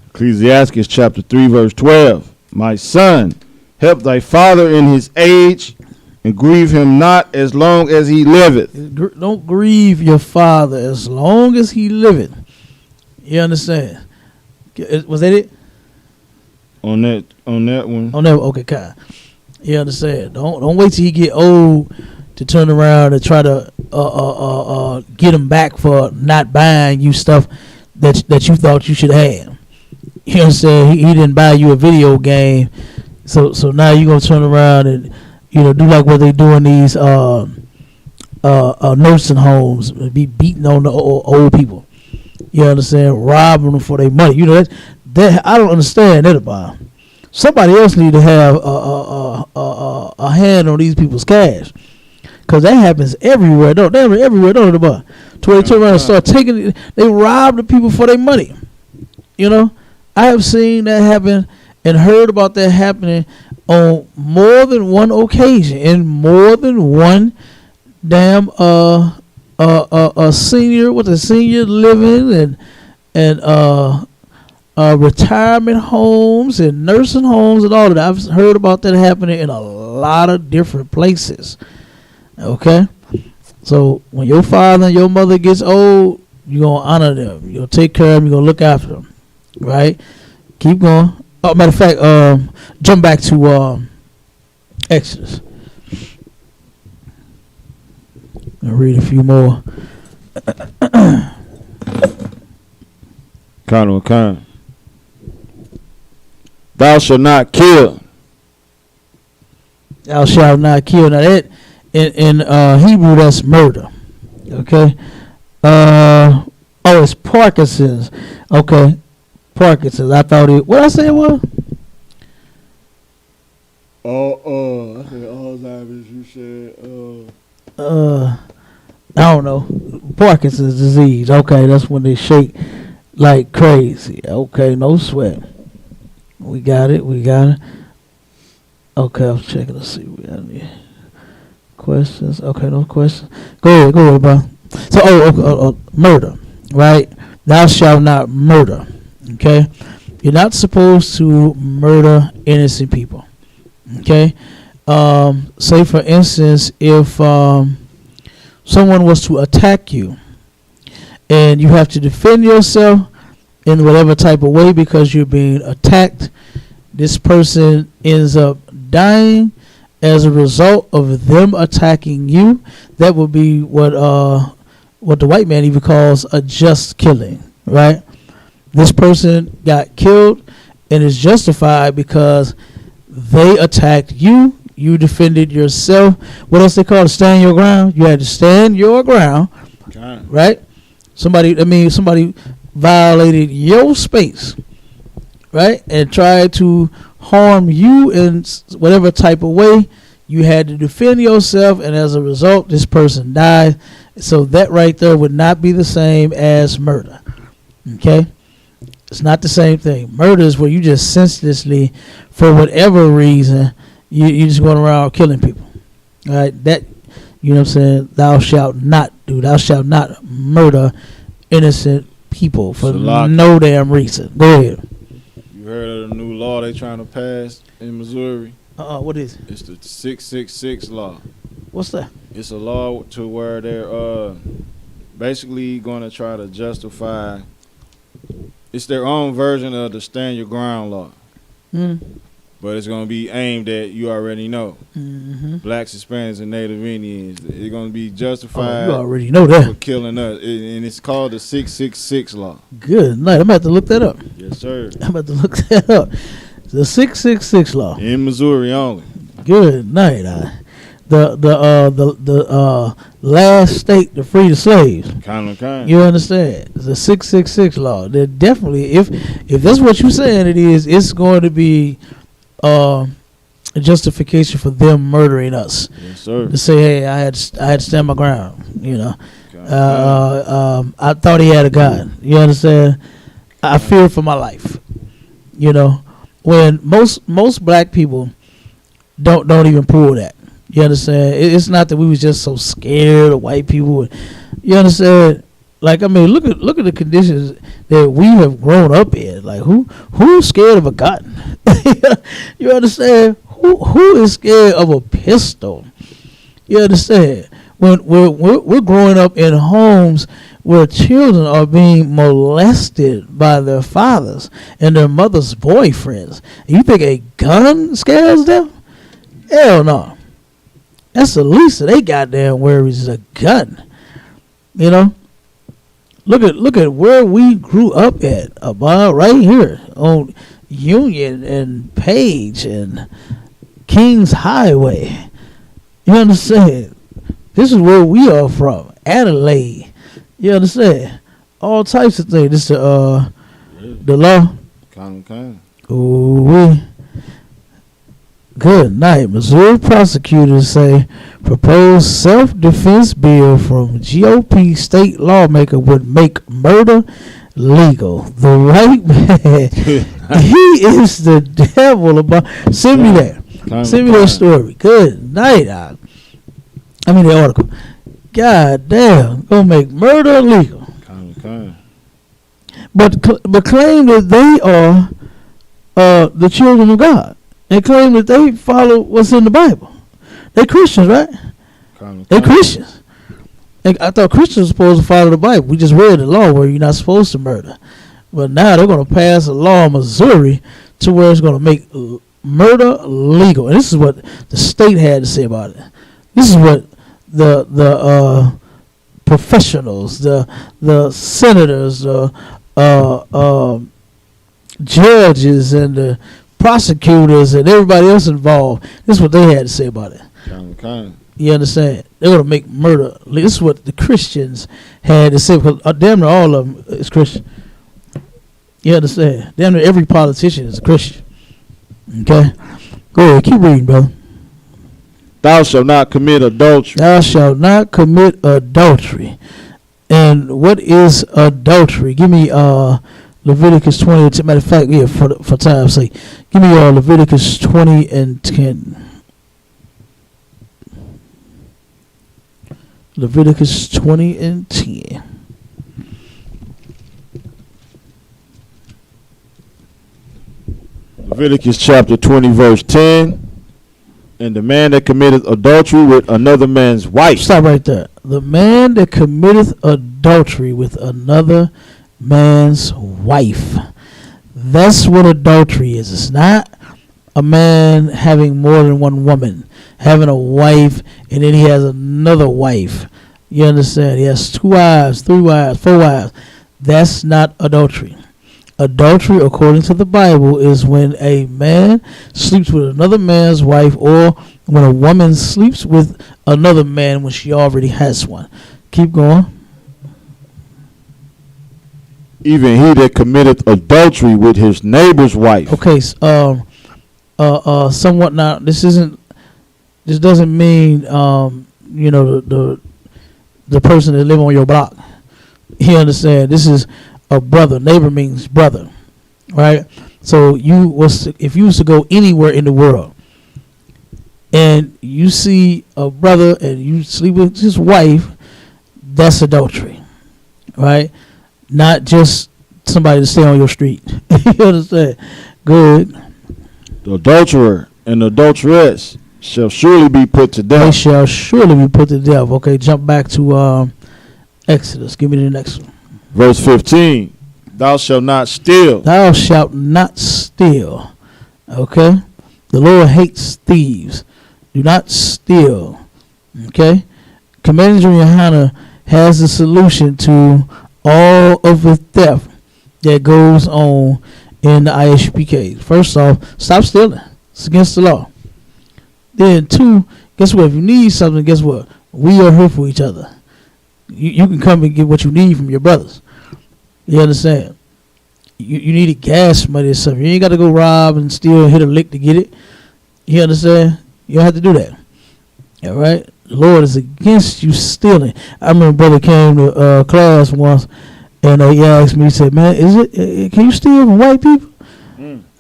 Ecclesiastes chapter 3, verse 12. My son, help thy father in his age, and grieve him not as long as he liveth. Don't grieve your father as long as he liveth. You understand? Was that it? On that one. On that, okay, kind. You understand? Don't wait till he get old to turn around and try to get him back for not buying you stuff that you thought you should have. You understand? He didn't buy you a video game, so now you're gonna turn around and do like what they do in these nursing homes, be beating on the old people. You understand? Robbing them for their money. You know that I don't understand that about 'em. Somebody else need to have a hand on these people's cash, cause that happens everywhere. Don't they? Everywhere, don't it? About to where they turn around and start taking it. They rob the people for their money. You know, I have seen that happen and heard about that happening on more than one occasion in more than one damn senior with a senior living and retirement homes and nursing homes and all of that. I've heard about that happening in a lot of different places. Okay, so when your father and your mother gets old, you're gonna honor them. You're gonna take care of them. You're gonna look after them. Right? Keep going. Oh, matter of fact, jump back to Exodus. I'll read a few more. Kind. Thou shalt not kill. Thou shalt not kill. Now that in Hebrew, that's murder. Okay. It's Parkinson's. Okay. Parkinson's. I thought it. What I say it was? I said Alzheimer's. You said I don't know. Parkinson's disease. Okay, that's when they shake like crazy. Okay, no sweat. We got it. Okay, I'm checking to see if we got any questions. Okay, no questions. Go ahead, bro. So, murder, right? Thou shalt not murder. Okay, you're not supposed to murder innocent people. Okay, say for instance, if someone was to attack you, and you have to defend yourself in whatever type of way because you're being attacked, this person ends up dying as a result of them attacking you. That would be what the white man even calls a just killing, right? This person got killed and is justified because they attacked you. You defended yourself. What else they call it? Stand your ground. You had to stand your ground, right? Somebody violated your space, right, and tried to harm you in whatever type of way. You had to defend yourself, and as a result, this person died. So that right there would not be the same as murder. Okay? It's not the same thing. Murder is where you just senselessly, for whatever reason, you just going around killing people. All right? That, you know what I'm saying? Thou shalt not do. Thou shalt not murder innocent people for no damn reason. Go ahead. You heard of the new law they trying to pass in Missouri? What is it? It's the 666 law. What's that? It's a law to where they're basically going to try to justify. It's their own version of the stand your ground law. But it's going to be aimed at, you already know, blacks, Hispanics, and Native Indians. It's going to be justified you already know that. for killing us. And it's called the 666 law. Good night. I'm about to look that up. Yes, sir. I'm about to look that up. The 666 law. In Missouri only. Good night. The last state to free the slaves. Kind. You understand? It's the 666 law. That definitely, if that's what you're saying, it is. It's going to be a justification for them murdering us. Yes, sir. To say, hey, I had to stand my ground. You know, I thought he had a gun. You understand? I feared for my life. You know, when most black people don't even pull that. You understand? It's not that we was just so scared of white people. You understand? Like, I mean, look at the conditions that we have grown up in. Like, who's scared of a gun? You understand? Who is scared of a pistol? You understand? When we're growing up in homes where children are being molested by their fathers and their mother's boyfriends, and you think a gun scares them? Hell no. That's the least of they goddamn worries is a gun. You know? Look at where we grew up at, about right here on Union and Page and Kings Highway. You understand? This is where we are from. Adelaide. You understand? All types of things. This the law. Kind. Ooh, good night. Missouri prosecutors say proposed self-defense bill from GOP state lawmaker would make murder legal. The white man, he is the devil. Send me that. Send me that story. Good night. I mean the article. God damn, gonna make murder illegal. Kind. But claim that they are the children of God. They claim that they follow what's in the Bible. They Christians, right? They Christians. I thought Christians were supposed to follow the Bible. We just read the law where you're not supposed to murder. But now they're going to pass a law in Missouri to where it's going to make murder legal. And this is what the state had to say about it. This is what the professionals, the senators, judges, and the prosecutors, and everybody else involved. This is what they had to say about it. Kind. You understand? They're going to make murder. This is what the Christians had to say, because damn near all of them is Christian. You understand? Damn near every politician is a Christian. Okay? Go ahead. Keep reading, brother. Thou shalt not commit adultery. Thou shalt not commit adultery. And what is adultery? Give me Leviticus 20. Matter of fact, yeah, for time's sake, give me Leviticus 20 and 10. Leviticus 20 and 10. Leviticus chapter 20, verse 10. And the man that committeth adultery with another man's wife. Stop right there. The man that committeth adultery with another man's wife. That's what adultery is. It's not a man having more than one woman, having a wife, and then he has another wife. You understand? He has 2 wives, 3 wives, 4 wives. That's not adultery. Adultery, according to the Bible, is when a man sleeps with another man's wife, or when a woman sleeps with another man when she already has one. Keep going. Even he that committeth adultery with his neighbor's wife. Okay, somewhat now. This doesn't mean the person that live on your block. You understand? This is a brother. Neighbor means brother, right? So if you was to go anywhere in the world and you see a brother and you sleep with his wife, that's adultery, right? Not just somebody to stay on your street. You understand? Good. The adulterer and adulteress shall surely be put to death. They shall surely be put to death. Okay, jump back to Exodus. Give me the next one. Verse 15. Thou shalt not steal. Thou shalt not steal. Okay? The Lord hates thieves. Do not steal. Okay? Commander Johanna has a solution to all of the theft that goes on in the ISUPK. First off, stop stealing. It's against the law. Then 2, guess what? If you need something, guess what? We are here for each other. You can come and get what you need from your brothers. You understand? You needed gas money or something. You ain't got to go rob and steal and hit a lick to get it. You understand? You don't have to do that. All right? The Lord is against you stealing. I remember a brother came to class once, and he asked me, he said, man, can you steal from white people?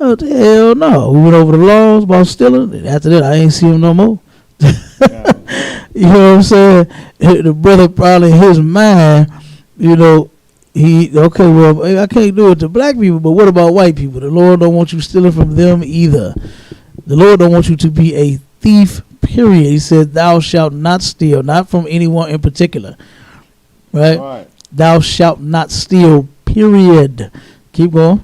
Oh, hell no. We went over the laws about stealing, and after that, I ain't see him no more. You know what I'm saying? The brother probably in his mind, I can't do it to black people, but what about white people? The Lord don't want you stealing from them either. The Lord don't want you to be a thief, period. He said, thou shalt not steal, not from anyone in particular. Right? Thou shalt not steal, period. Keep going.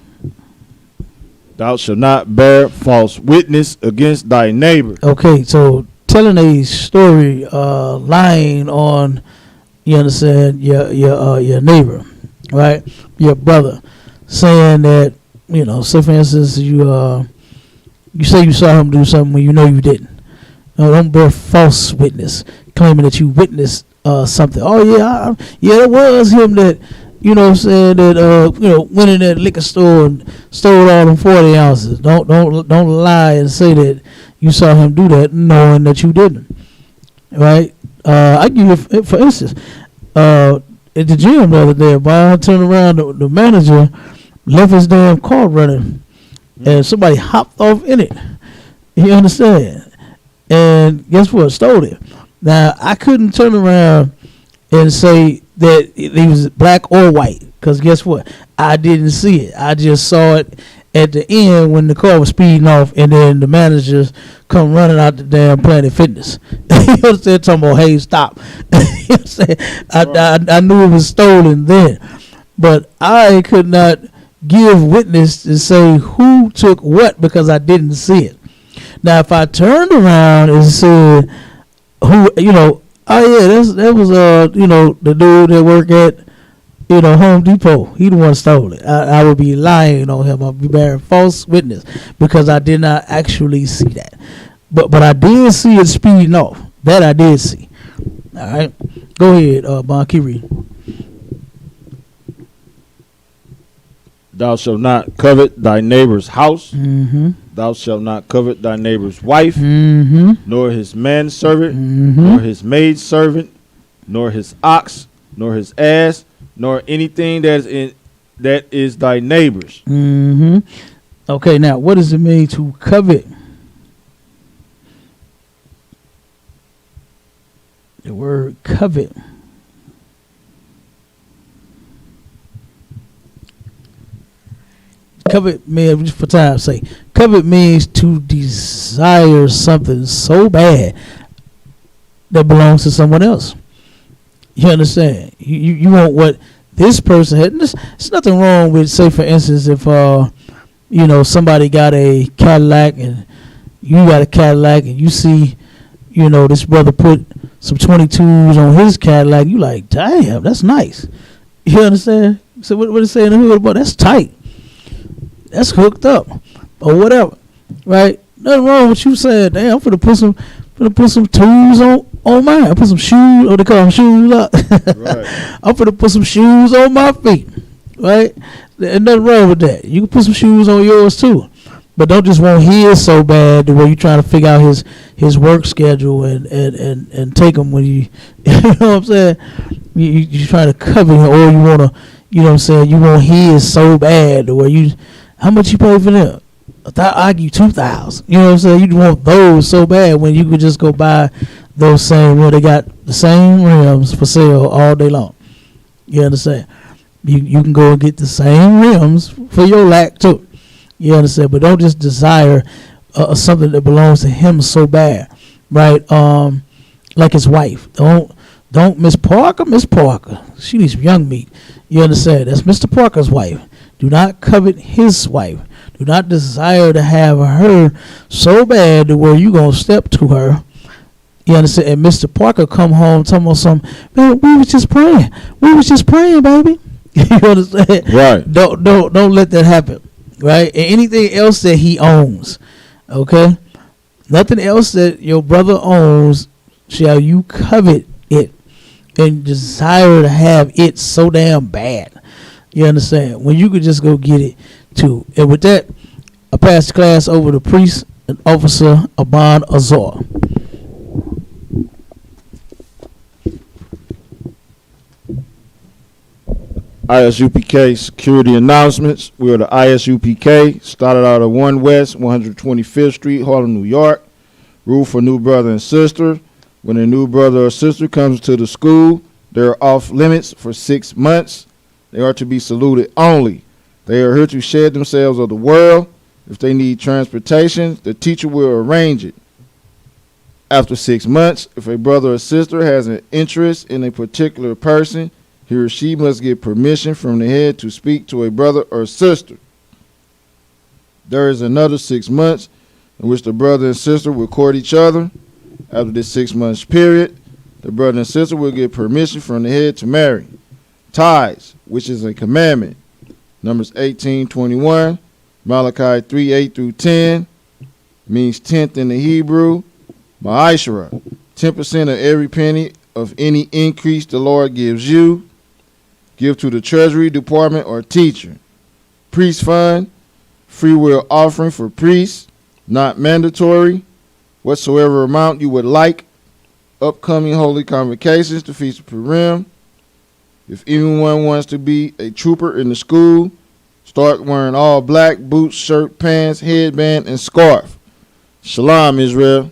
Thou shalt not bear false witness against thy neighbor. Okay, so telling a story, lying on, you understand, your neighbor, right? Your brother, saying that, say for instance, you say you saw him do something when you know you didn't. No, don't bear false witness. claiming that you witnessed something. Oh yeah, it was him that, you know, said that went in that liquor store and stole all them 40 ounces. Don't lie and say that you saw him do that, knowing that you didn't. Right? I give you for instance, at the gym the other day, I turned around, the manager left his damn car running, and somebody hopped off in it. You understand? And guess what? Stole it. Now I couldn't turn around and say that he was black or white, because guess what? I didn't see it. I just saw it at the end when the car was speeding off, and then the managers come running out the damn Planet Fitness. You understand? Talking about, hey, stop. You understand? I knew it was stolen then, but I could not give witness to say who took what because I didn't see it. Now, if I turned around and said, who, you know, oh yeah, that was the dude that worked at, you know, Home Depot. He the one who stole it. I would be lying on him. I'd be bearing false witness because I did not actually see that. But I did see it speeding off. That I did see. All right, go ahead, Bon, keep reading. Thou shalt not covet thy neighbor's house. Mm-hmm. Thou shalt not covet thy neighbor's wife, Mm-hmm. nor his manservant, Mm-hmm. nor his maidservant, nor his ox, nor his ass, nor anything that is thy neighbor's. Mm-hmm. Okay, now what does it mean to covet? The word covet. Covet means, just for time's sake, covet means to desire something so bad that belongs to someone else. You understand? You want what this person had. There's nothing wrong with, say, for instance, if somebody got a Cadillac and you got a Cadillac and you see, this brother put some 22s on his Cadillac, you like, damn, that's nice. You understand? So what it say in the hood about? That's tight. That's hooked up, or whatever, right? Nothing wrong with you saying, damn, I'm finna put some tools on mine. I put some shoes, or they call them shoes up. Right. I'm finna put some shoes on my feet, right? There's nothing wrong with that. You can put some shoes on yours too, but don't just want his so bad the way you trying to figure out his work schedule and take him when you know what I'm saying? You trying to cover him, or you wanna, you know what I'm saying? You want his so bad the way you. How much you pay for them? I give you $2,000. You know what I'm saying? You want those so bad when you could just go buy those same. They got the same rims for sale all day long. You understand? You can go and get the same rims for your lack too. You understand? But don't just desire something that belongs to him so bad, right? Like his wife. Don't Miss Parker. She needs some young meat. You understand? That's Mr. Parker's wife. Do not covet his wife. Do not desire to have her so bad to where you going to step to her. You understand? And Mr. Parker come home talking about something. Man, we was just praying. Baby. You understand? Right. Don't let that happen. Right? And anything else that he owns. Okay? Nothing else that your brother owns shall you covet it and desire to have it so damn bad. You understand? When you could just go get it too. And with that, I pass the class over to Priest and Officer Aban Azar. ISUPK security announcements. We are the ISUPK. Started out at 1 West, 125th Street, Harlem, New York. Rule for new brother and sister. When a new brother or sister comes to the school, they are off limits for 6 months. They are to be saluted only. They are here to shed themselves of the world. If they need transportation, the teacher will arrange it. After 6 months, if a brother or sister has an interest in a particular person, he or she must get permission from the head to speak to a brother or sister. There is another 6 months in which the brother and sister will court each other. After this 6 months period, the brother and sister will get permission from the head to marry. Tithes, which is a commandment. Numbers 18:21, Malachi 3:8-10, means tenth in the Hebrew. Ma'ashra, 10% of every penny of any increase the Lord gives you. Give to the treasury department or teacher. Priest fund, free will offering for priests, not mandatory. Whatsoever amount you would like. Upcoming holy convocations, the Feast of Purim. If anyone wants to be a trooper in the school, start wearing all black, boots, shirt, pants, headband, and scarf. Shalom, Israel.